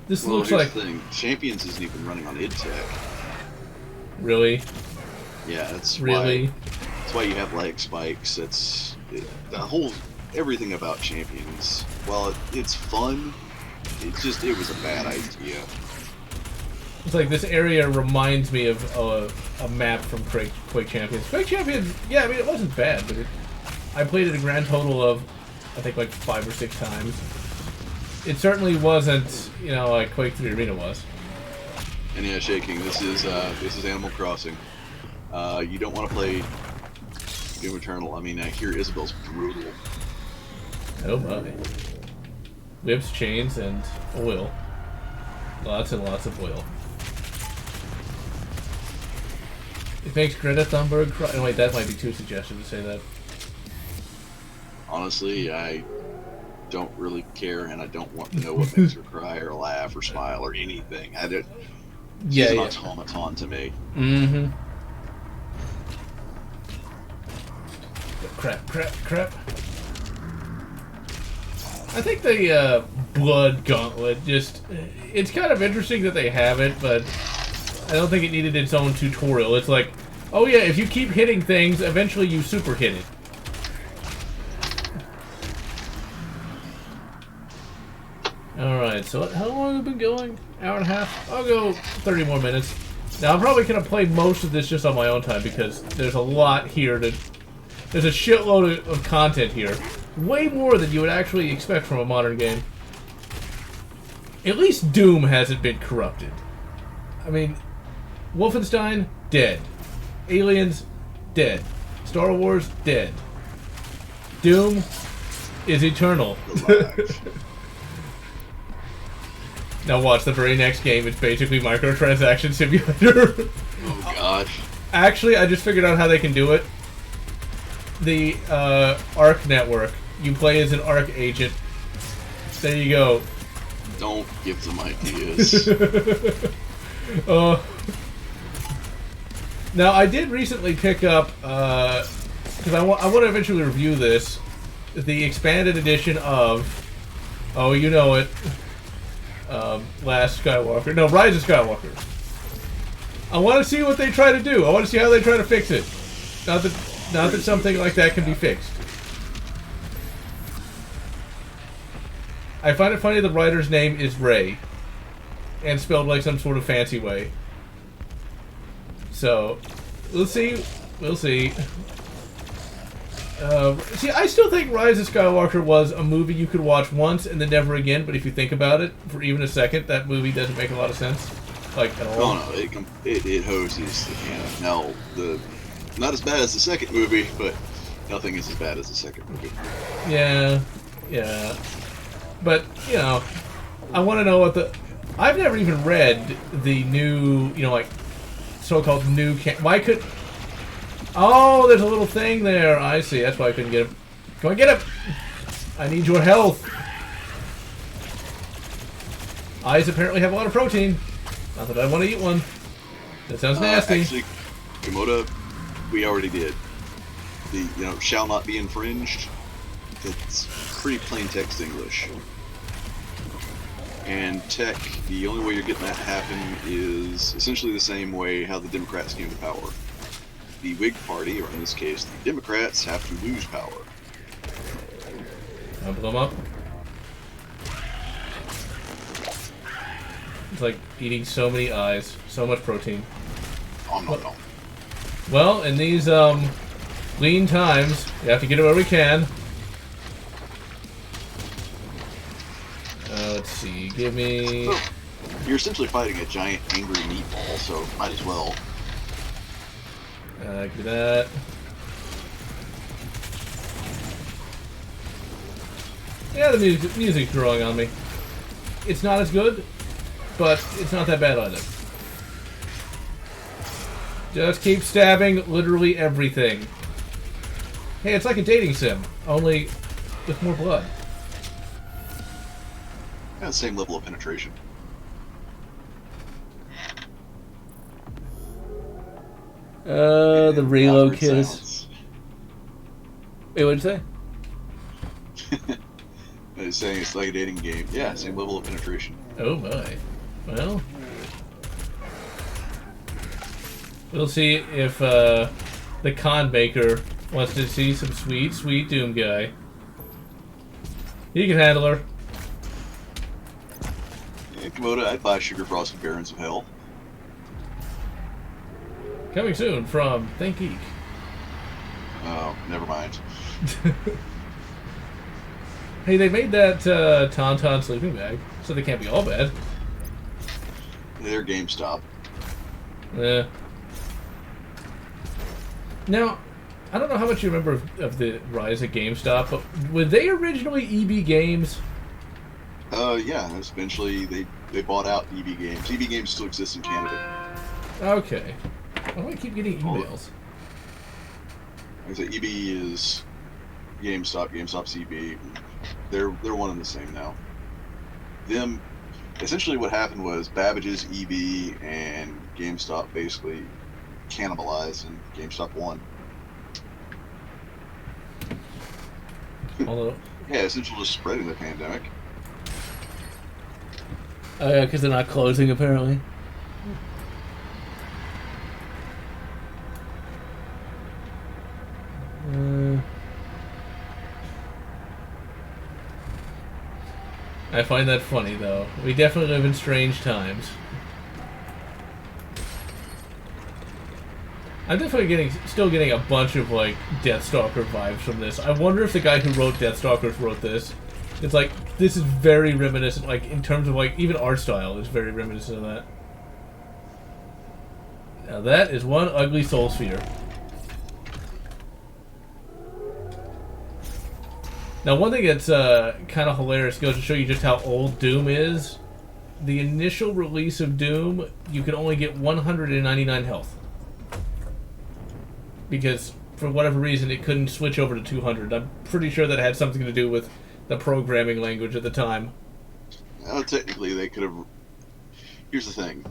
This Well, looks here's like... the thing. Champions isn't even running on id Tech. Really? Yeah, that's Really? That's why you have lag spikes. The whole everything about Champions. While it's fun, it was a bad idea. It's like this area reminds me of a map from Quake Champions. Quake Champions, yeah, I mean, it wasn't bad, but I played it a grand total of, I think, like 5 or 6 times. It certainly wasn't, like Quake 3 Arena was. And yeah, Shaking, this is Animal Crossing. You don't want to play Doom Eternal. I mean, I hear Isabel's brutal. Oh my. Whips, chains, and oil. Lots and lots of oil. It makes Greta Thunberg cry. Oh, wait, that might be too suggestive to say that. Honestly, I don't really care, and I don't want to know what makes her cry or laugh or smile or anything. She's an automaton to me. Mm-hmm. Crap. I think the Blood Gauntlet it's kind of interesting that they have it, but I don't think it needed its own tutorial. It's like, oh yeah, if you keep hitting things, eventually you super hit it. Alright, so how long have we been going? Hour and a half? I'll go 30 more minutes. Now, I'm probably going to play most of this just on my own time because there's a lot here there's a shitload of content here. Way more than you would actually expect from a modern game. At least Doom hasn't been corrupted. I mean, Wolfenstein, dead. Aliens, dead. Star Wars, dead. Doom is eternal. Now watch, the very next game, it's basically microtransaction simulator. Oh gosh. Actually, I just figured out how they can do it. The ARC network. You play as an ARC agent. There you go. Don't give them ideas. Now, I did recently pick up, because I want to eventually review this, the expanded edition of, oh, you know it, Rise of Skywalker. I want to see what they try to do. I want to see how they try to fix it. Not that something like that can be fixed. I find it funny the writer's name is Ray, and spelled like some sort of fancy way. So, we'll see. We'll see. See, I still think Rise of Skywalker was a movie you could watch once and then never again, but if you think about it for even a second, that movie doesn't make a lot of sense. Like, at all. Oh no, it hoses the canon. Now, not as bad as the second movie, but Nothing is as bad as the second movie. Yeah, yeah. But, you know, I want to know what the... I've never even read the new, you know, like, so-called new... Why could... Oh, there's a little thing there. I see. That's why I couldn't get him. Go and get him! I need your health. Eyes apparently have a lot of protein. Not that I want to eat one. That sounds nasty. Actually, Komoda, we already did. The, you know, shall not be infringed. It's pretty plain text English. And tech, the only way you're getting that to happen is essentially the same way how the Democrats came to power. The Whig Party, or in this case, the Democrats, have to lose power. I'll blow them up. It's like eating so many eyes, so much protein. Oh, no. Well, in these lean times, we have to get it where we can. Let's see, give me... Oh, you're essentially fighting a giant angry meatball, so might as well. Give me that. Yeah, the music's growing on me. It's not as good, but it's not that bad either. Just keep stabbing literally everything. Hey, it's like a dating sim, only with more blood. Yeah, same level of penetration. The reload Awkward kiss. sounds. Wait, what'd you say? I was saying it's like a dating game. Yeah, same level of penetration. Oh my. Well, we'll see if the con maker wants to see some sweet, sweet Doom guy. He can handle her. Yeah, Komoda, I'd buy Sugar Frosted Barons of Hell. Coming soon from Think Geek. Oh, never mind. Hey, they made that Tauntaun sleeping bag, so they can't be all bad. They're GameStop. Yeah. Now, I don't know how much you remember of the rise of GameStop, but were they originally EB Games? Yeah, eventually they bought out EB Games. EB Games still exists in Canada. Okay. Why do I keep getting emails? Like I said, EB is GameStop, GameStop's EB. They're one and the same now. Them, essentially what happened was Babbage's EB and GameStop basically cannibalized, and GameStop won. Although, Yeah, essentially just spreading the pandemic. oh yeah, because they're not closing apparently. I find that funny, though. We definitely live in strange times. I'm definitely still getting a bunch of, like, Deathstalker vibes from this. I wonder if the guy who wrote Deathstalkers wrote this. It's like, this is very reminiscent, like, in terms of, like, even art style is very reminiscent of that. Now that is one ugly soul sphere. Now, one thing that's kind of hilarious goes to show you just how old Doom is. The initial release of Doom, you could only get 199 health. Because, for whatever reason, it couldn't switch over to 200. I'm pretty sure that had something to do with the programming language at the time. Well, technically, they could have... Here's the thing.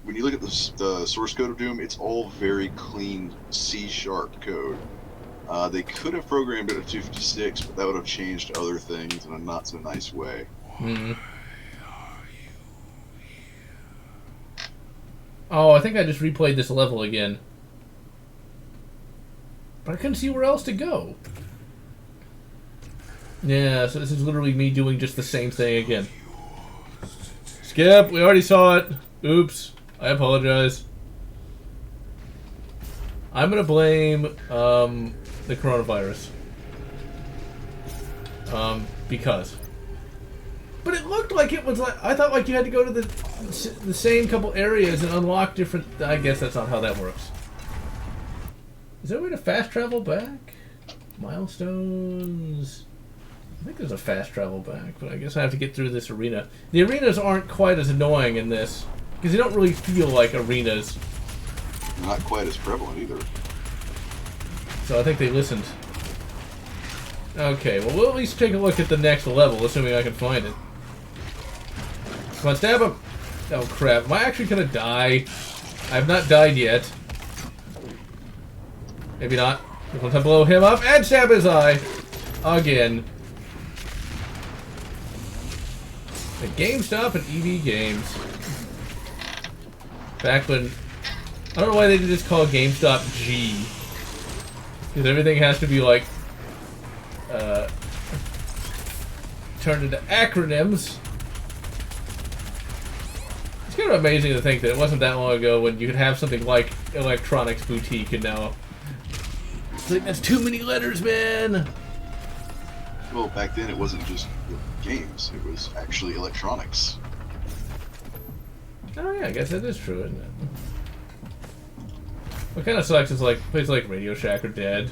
When you look at the source code of Doom, it's all very clean C# code. They could have programmed it at 256, but that would have changed other things in a not-so-nice way. Mm-hmm. Oh, I think I just replayed this level again. But I couldn't see where else to go. Yeah, so this is literally me doing just the same thing again. Skip, we already saw it. Oops, I apologize. I'm gonna blame the coronavirus. Because. But it looked like it was like, I thought like you had to go to the same couple areas and unlock different. I guess that's not how that works. Is there a way to fast travel back? Milestones. I think there's a fast travel back, but I guess I have to get through this arena. The arenas aren't quite as annoying in this, because they don't really feel like arenas. Not quite as prevalent either. So I think they listened. Okay, well, we'll at least take a look at the next level, assuming I can find it. Come on, stab him! Oh, crap. Am I actually gonna die? I have not died yet. Maybe not. Once I blow him up and stab his eye. Again. At GameStop and EV Games. Back when... I don't know why they did just call GameStop G. Because everything has to be like... turned into acronyms. It's kind of amazing to think that it wasn't that long ago when you could have something like Electronics Boutique and now... It's like, that's too many letters, man! Well, back then it wasn't just games, it was actually electronics. Oh yeah, I guess that is true, isn't it? What kind of sucks is like places like Radio Shack are dead.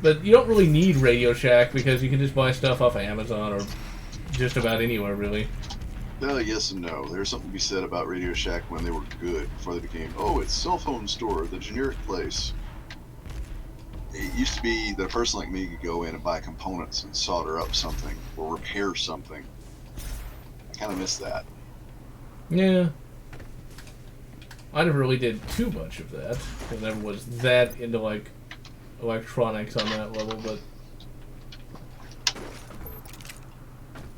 But you don't really need Radio Shack because you can just buy stuff off of Amazon or just about anywhere, really. Yes and no. There's something to be said about Radio Shack when they were good, before they became, oh, it's cell phone store, the generic place. It used to be that a person like me could go in and buy components and solder up something or repair something. I kind of miss that. Yeah. I never really did too much of that. I never was that into, like, electronics on that level, but...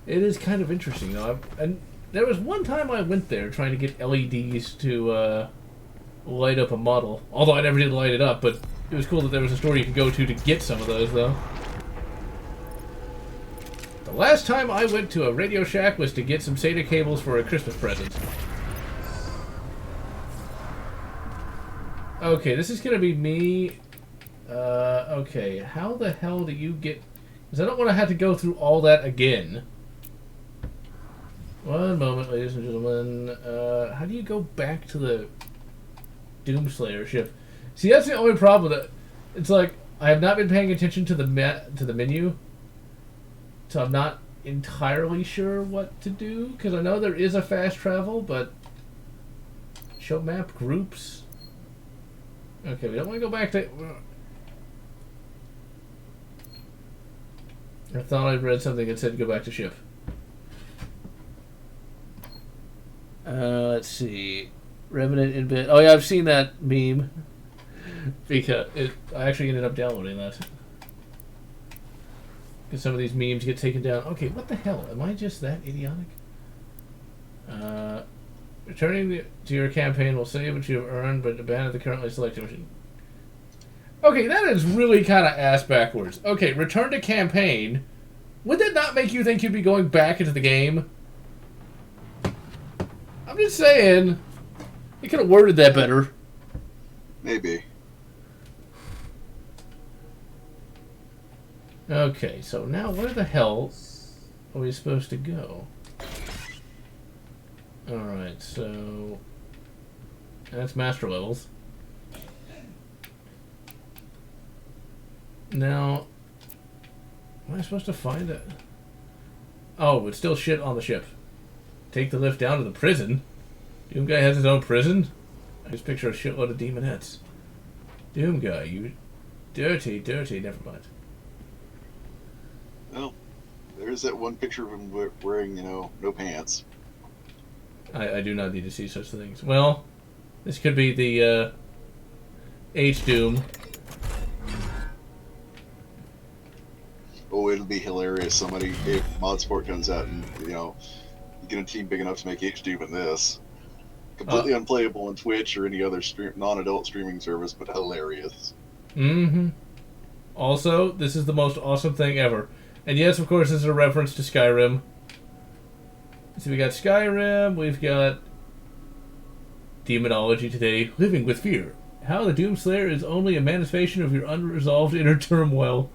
It is kind of interesting, though. And there was one time I went there trying to get LEDs to light up a model. Although I never did light it up, but it was cool that there was a store you could go to get some of those, though. The last time I went to a Radio Shack was to get some SATA cables for a Christmas present. Okay, this is gonna be me. Okay, how the hell do you get... Because I don't want to have to go through all that again. One moment, ladies and gentlemen. How do you go back to the Doomslayer ship? See, that's the only problem. That it's like I have not been paying attention to the menu, so I'm not entirely sure what to do. Because I know there is a fast travel, but show map groups. Okay, we don't want to go back to. I thought I read something that said go back to ship. Let's see. Revenant in bit. Oh yeah, I've seen that meme. Because I actually ended up downloading that. Because some of these memes get taken down. Okay, what the hell? Am I just that idiotic? Returning to your campaign will save what you have earned, but abandon the currently selected mission. Okay, that is really kind of ass backwards. Okay, return to campaign. Would that not make you think you'd be going back into the game? I'm just saying. They could have worded that better. Maybe. Okay, so now where the hell are we supposed to go? Alright, so... That's master levels. Now... Am I supposed to find it? Oh, it's still shit on the ship. Take the lift down to the prison? Doom Guy has his own prison? I just picture a shitload of demonettes. Doom Guy, you dirty, never mind. Well, there's that one picture of him wearing, no pants. I do not need to see such things. Well, this could be the H-Doom. Oh, it'll be hilarious. If Modsport comes out and, you get a team big enough to make H-Doom in this. Completely unplayable on Twitch or any other non-adult streaming service, but hilarious. Mm-hmm. Also, this is the most awesome thing ever. And yes, of course, this is a reference to Skyrim. So we got Skyrim, we've got Demonology today, Living with Fear. How the Doomslayer is only a manifestation of your unresolved inner turmoil.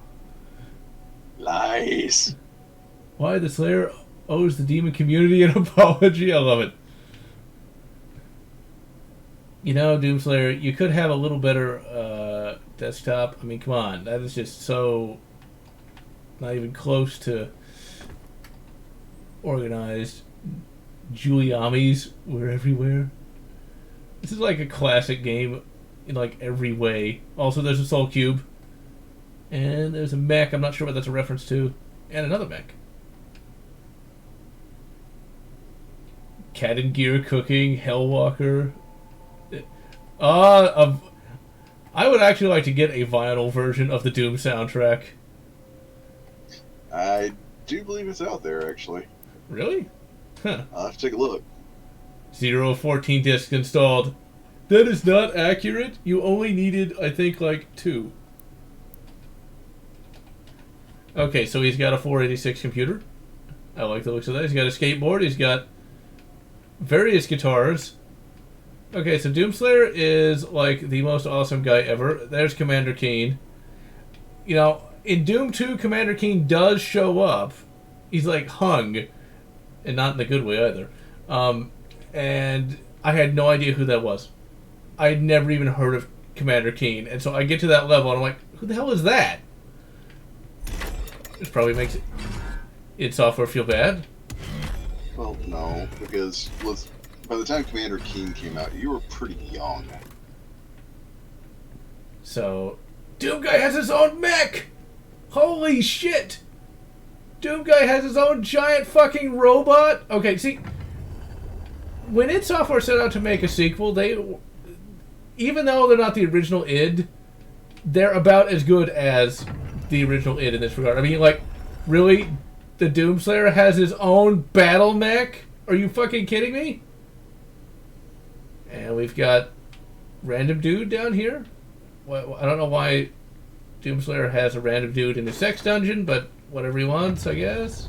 Lies. Why the Slayer owes the demon community an apology. I love it. Doomslayer, you could have a little better desktop. I mean, come on. That is just so not even close to organized. Giuliani's were everywhere. This is like a classic game in like every way. Also, there's a Soul Cube. And there's a mech. I'm not sure what that's a reference to. And another mech. Cat and Gear Cooking, Hellwalker. I would actually like to get a vinyl version of the Doom soundtrack. I do believe it's out there, actually. Really? Huh. I'll have to take a look. 0 of 14 discs installed. That is not accurate. You only needed, I think, like 2. Okay, so he's got a 486 computer. I like the looks of that. He's got a skateboard. He's got various guitars. Okay, so Doomslayer is like the most awesome guy ever. There's Commander Keen. You know, in Doom 2, Commander Keen does show up. He's like hung. And not in the good way either. And I had no idea who that was. I had never even heard of Commander Keen. And so I get to that level and I'm like, who the hell is that? This probably makes id Software feel bad. Well, no, because by the time Commander Keen came out, you were pretty young. So, Doom Guy has his own mech! Holy shit! Doom Guy has his own giant fucking robot? Okay, see, when id Software set out to make a sequel, even though they're not the original id, they're about as good as the original id in this regard. I mean, like, really? The Doomslayer has his own battle mech? Are you fucking kidding me? And we've got random dude down here. Well, I don't know why Doomslayer has a random dude in his sex dungeon, but whatever he wants, I guess.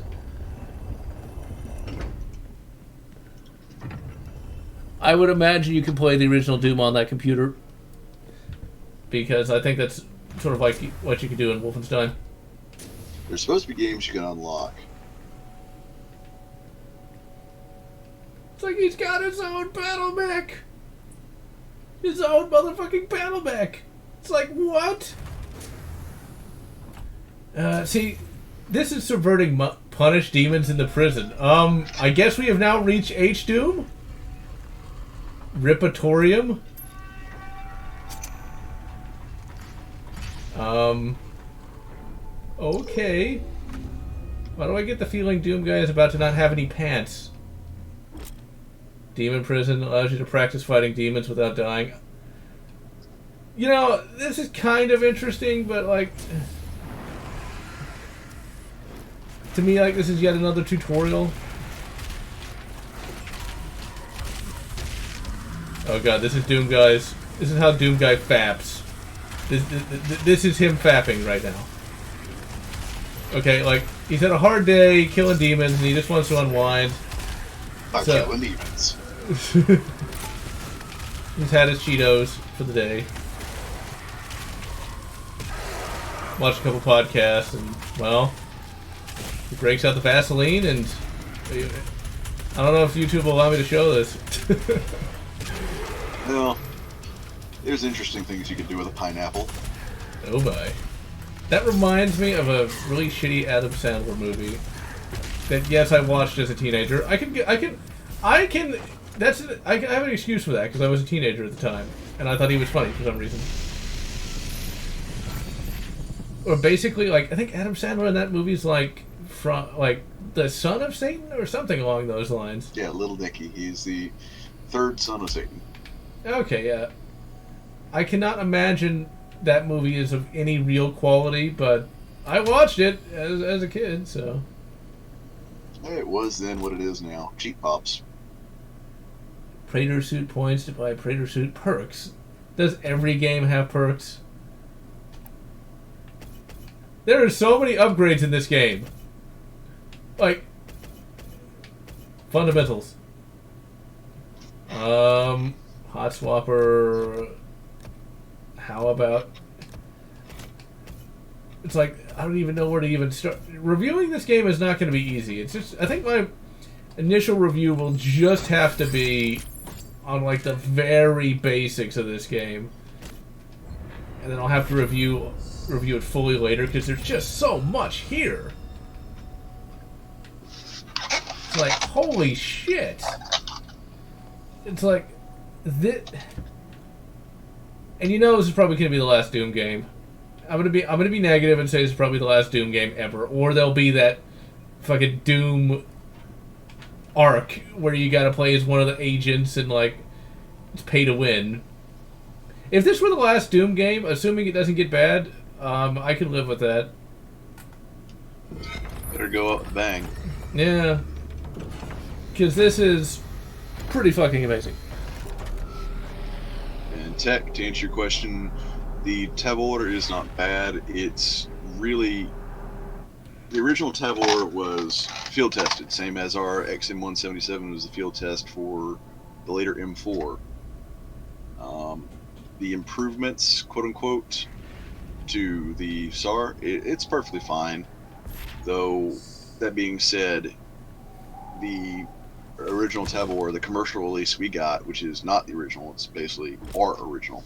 I would imagine you can play the original Doom on that computer, because I think that's sort of like what you can do in Wolfenstein. There's supposed to be games you can unlock. It's like he's got his own battle mech. His own motherfucking battle mech. It's like, what? See, this is subverting punish demons in the prison. I guess we have now reached H-Doom? Repatorium? Okay. Why do I get the feeling Doom Guy is about to not have any pants? Demon prison allows you to practice fighting demons without dying. You know, this is kind of interesting, but like, to me, like, this is yet another tutorial. Oh god, this is Doom Guy's. This is how Doom Guy faps. This is him fapping right now. Okay, like, he's had a hard day killing demons and he just wants to unwind. Not killing demons. He's had his Cheetos for the day. Watched a couple podcasts and, well, he breaks out the Vaseline and I don't know if YouTube will allow me to show this. Well, there's interesting things you could do with a pineapple. Oh my. That reminds me of a really shitty Adam Sandler movie that, yes, I watched as a teenager. I have an excuse for that because I was a teenager at the time and I thought he was funny for some reason. Or basically, like, I think Adam Sandler in that movie is like the son of Satan or something along those lines. Yeah, Little Nicky. He's the third son of Satan. Okay, yeah. I cannot imagine that movie is of any real quality, but I watched it as a kid, so. It was then what it is now. Cheap pops. Praetor suit points to buy Praetor suit perks. Does every game have perks? There are so many upgrades in this game. Like, fundamentals. Hot swapper. How about? It's like, I don't even know where to even start. Reviewing this game is not going to be easy. It's just, I think my initial review will just have to be on like the very basics of this game. and then I'll have to review it fully later because there's just so much here. It's like, holy shit! It's like this, and you know this is probably gonna be the last Doom game. I'm gonna be negative and say this is probably the last Doom game ever, or there'll be that fucking Doom arc where you gotta play as one of the agents and like it's pay to win. If this were the last Doom game, assuming it doesn't get bad, I could live with that. Better go up, bang. Yeah, because this is pretty fucking amazing. And Tech, to answer your question, the tab order is not bad. It's really... The original tab order was field tested, same as our XM177 was the field test for the later M4. The improvements, quote-unquote, to the SAR, it's perfectly fine. Though, that being said, the original tab order, the commercial release we got, which is not the original, it's basically our original,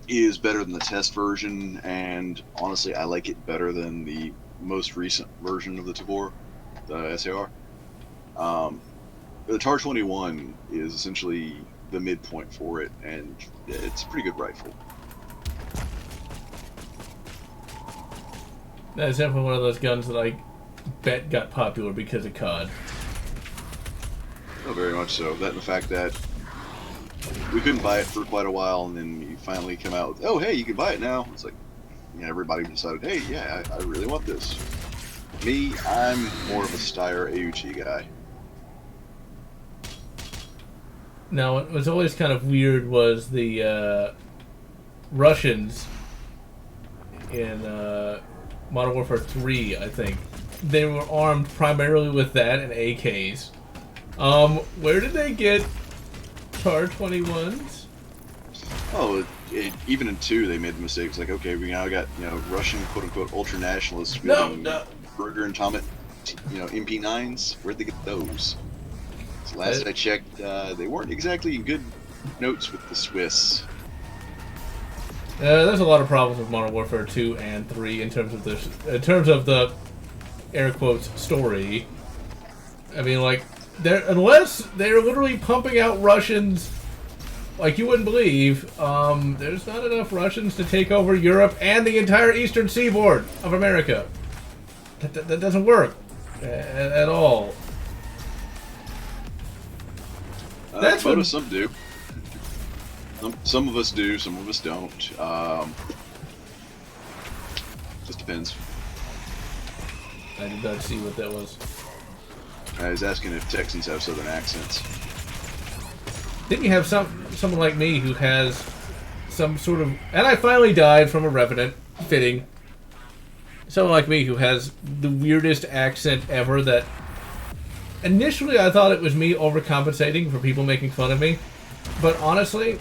is better than the test version, and honestly I like it better than the most recent version of the Tabor, the SAR. The TAR-21 is essentially the midpoint for it, and it's a pretty good rifle. That's definitely one of those guns that I bet got popular because of COD. Oh, very much so. That and the fact that we couldn't buy it for quite a while, and then you finally come out with, oh, hey, you can buy it now. It's like, you know, everybody decided, hey, yeah, I really want this. Me, I'm more of a Steyr AUG guy. Now, what was always kind of weird was the Russians in Modern Warfare 3, I think. They were armed primarily with that and AKs. Where did they get TAR-21s? Oh, even in 2, they made the mistakes. Like, okay, we now got, you know, Russian quote-unquote ultra-nationalists wielding Burger and Tomet, you know, MP9s. Where'd they get those? So last I checked, they weren't exactly in good notes with the Swiss. There's a lot of problems with Modern Warfare 2 and 3 in terms of the air quotes story. I mean, like, unless they're literally pumping out Russians like you wouldn't believe, there's not enough Russians to take over Europe and the entire eastern seaboard of America. That doesn't work at all. That's what some do. Some of us do, some of us don't. Just depends. I did not see what that was. I was asking if Texans have southern accents. Didn't you have someone like me who has some sort of... And I finally died from a Revenant. Fitting. Someone like me who has the weirdest accent ever that... Initially I thought it was me overcompensating for people making fun of me. But honestly,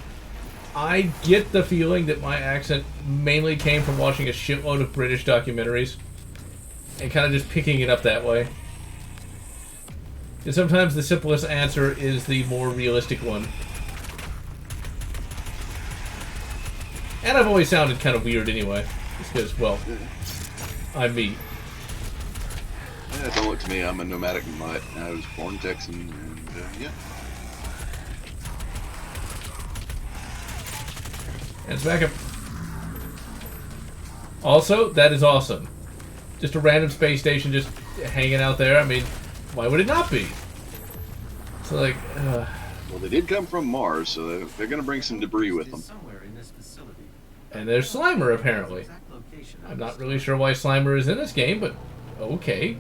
I get the feeling that my accent mainly came from watching a shitload of British documentaries. And kind of just picking it up that way. And sometimes the simplest answer is the more realistic one. And I've always sounded kind of weird anyway. Just because, well, I'm me. Yeah, don't look to me, I'm a nomadic mutt. I was born Texan, and yeah. And it's back up. Also, that is awesome. Just a random space station just hanging out there. I mean, why would it not be? So, like, Well, they did come from Mars, so they're going to bring some debris with them. Somewhere in this facility. and there's Slimer, apparently. I'm not really sure why Slimer is in this game, but okay.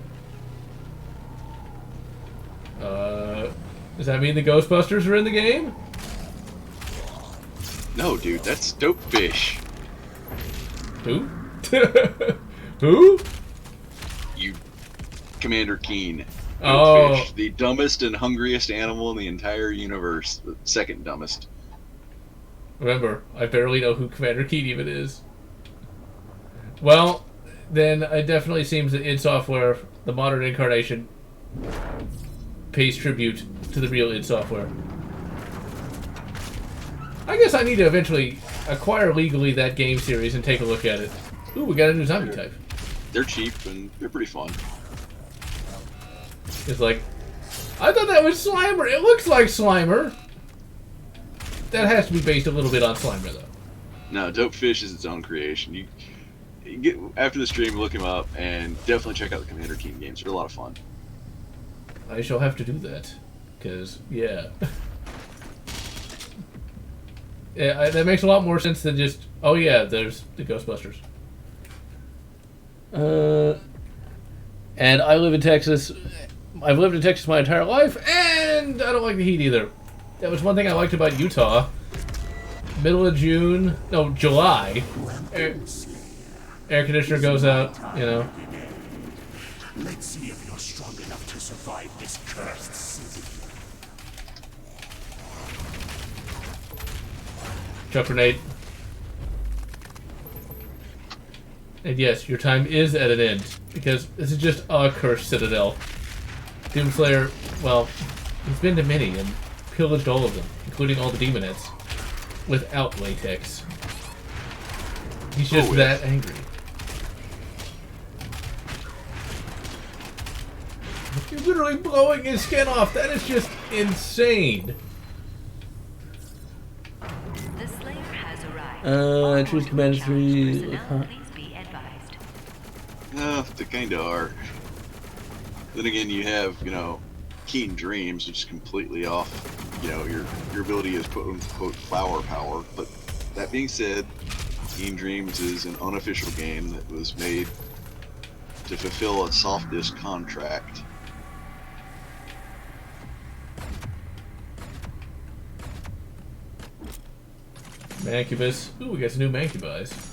Does that mean the Ghostbusters are in the game? No, dude, that's Dope Fish. Who? Who? You, Commander Keen. Oh. Goatfish, the dumbest and hungriest animal in the entire universe. The second dumbest. Remember, I barely know who Commander Keen even is. Well, then it definitely seems that id Software, the modern incarnation, pays tribute to the real id Software. I guess I need to eventually acquire legally that game series and take a look at it. Ooh, we got a new zombie type. They're cheap and they're pretty fun. It's like, I thought that was Slimer. It looks like Slimer. That has to be based a little bit on Slimer, though. No, Dope Fish is its own creation. You get after the stream, look him up, and definitely check out the Commander Keen games. They're a lot of fun. I shall have to do that, because yeah, yeah, that makes a lot more sense than just oh yeah, there's the Ghostbusters. And I live in Texas. I've lived in Texas my entire life, and I don't like the heat either. That was one thing I liked about Utah. Middle of June, no, July, air conditioner goes out, you know. Let's see if you're strong enough to survive this cursed city. Chuck grenade. And yes, your time is at an end, because this is just a cursed citadel. Doomslayer, well, he's been to many and pillaged all of them, including all the demonettes, without latex. He's just that angry. You're literally blowing his skin off. That is just insane. The Slayer has arrived. Choose Commander 3. Please be advised. They kind of are. Then again, you have, Keen Dreams, which is completely off, your ability is quote-unquote flower power. But that being said, Keen Dreams is an unofficial game that was made to fulfill a soft disk contract. Mancubus. Ooh, we got some new Mancubus.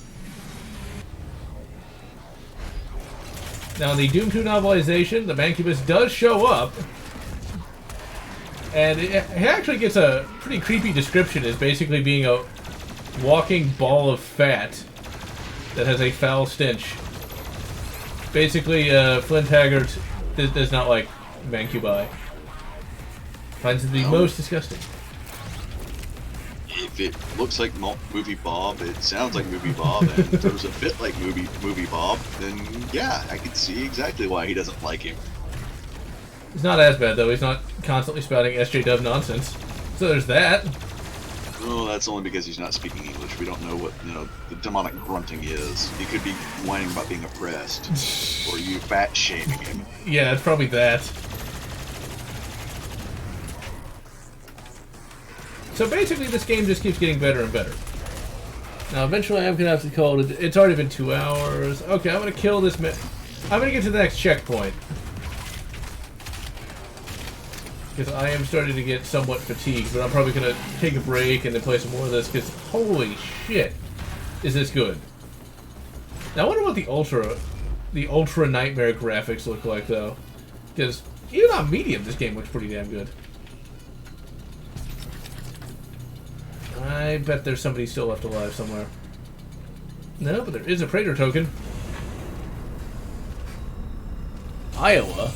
Now, in the Doom 2 novelization, the Mancubus does show up. And it actually gets a pretty creepy description as basically being a walking ball of fat that has a foul stench. Basically, Flint Haggart does not like Mancubi. Finds it to be most disgusting. If it looks like Movie Bob, it sounds like Movie Bob, and if it was a bit like Movie Bob, then yeah, I could see exactly why he doesn't like him. He's not as bad, though. He's not constantly spouting SJW nonsense. So there's that. Oh, that's only because he's not speaking English. We don't know what, the demonic grunting is. He could be whining about being oppressed. Or you fat-shaming him. Yeah, it's probably that. So basically, this game just keeps getting better and better. Now, eventually, I'm going to have to call it. It's already been 2 hours. Okay, I'm going to kill this man. I'm going to get to the next checkpoint. Because I am starting to get somewhat fatigued, but I'm probably going to take a break and then play some more of this, because holy shit, is this good. Now, I wonder what the Ultra Nightmare graphics look like, though. Because even on medium, this game looks pretty damn good. I bet there's somebody still left alive somewhere. No, but there is a Praetor token. Iowa.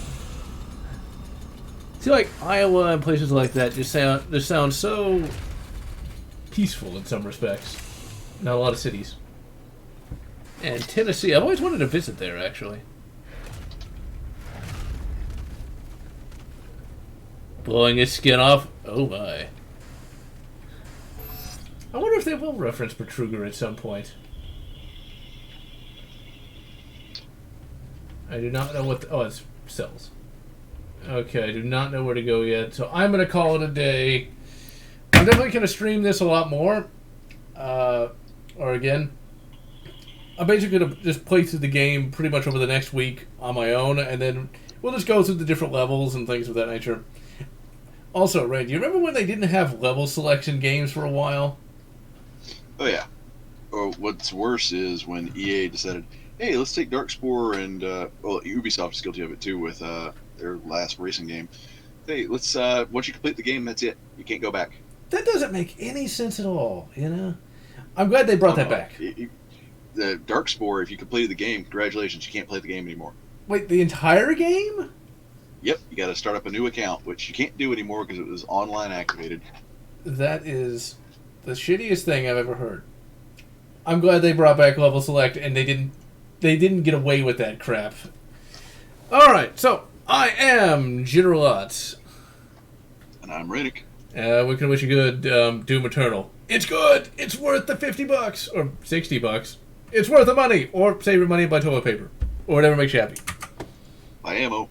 I feel like Iowa and places like that just sound so peaceful in some respects. Not a lot of cities. And Tennessee, I've always wanted to visit there, actually. Blowing his skin off? Oh my. I wonder if they will reference Betruger at some point. I do not know what... oh, it's cells. Okay, I do not know where to go yet, so I'm going to call it a day. I'm definitely going to stream this a lot more. Or again, I'm basically going to just play through the game pretty much over the next week on my own, and then we'll just go through the different levels and things of that nature. Also, Ray, do you remember when they didn't have level selection games for a while? Oh, yeah. Or what's worse is when EA decided, hey, let's take Darkspore and, well, Ubisoft is guilty of it too with their last racing game. Hey, let's, once you complete the game, that's it. You can't go back. That doesn't make any sense at all, you know? I'm glad they brought that back. The Darkspore, if you completed the game, congratulations, you can't play the game anymore. Wait, the entire game? Yep, you got to start up a new account, which you can't do anymore because it was online activated. That is the shittiest thing I've ever heard. I'm glad they brought back level select, and they didn't get away with that crap. All right, so I am Generalot. And I'm Rennick. We can wish you good Doom Eternal. It's good. It's worth the $50 or $60. It's worth the money, or save your money and buy toilet paper, or whatever makes you happy. Buy ammo.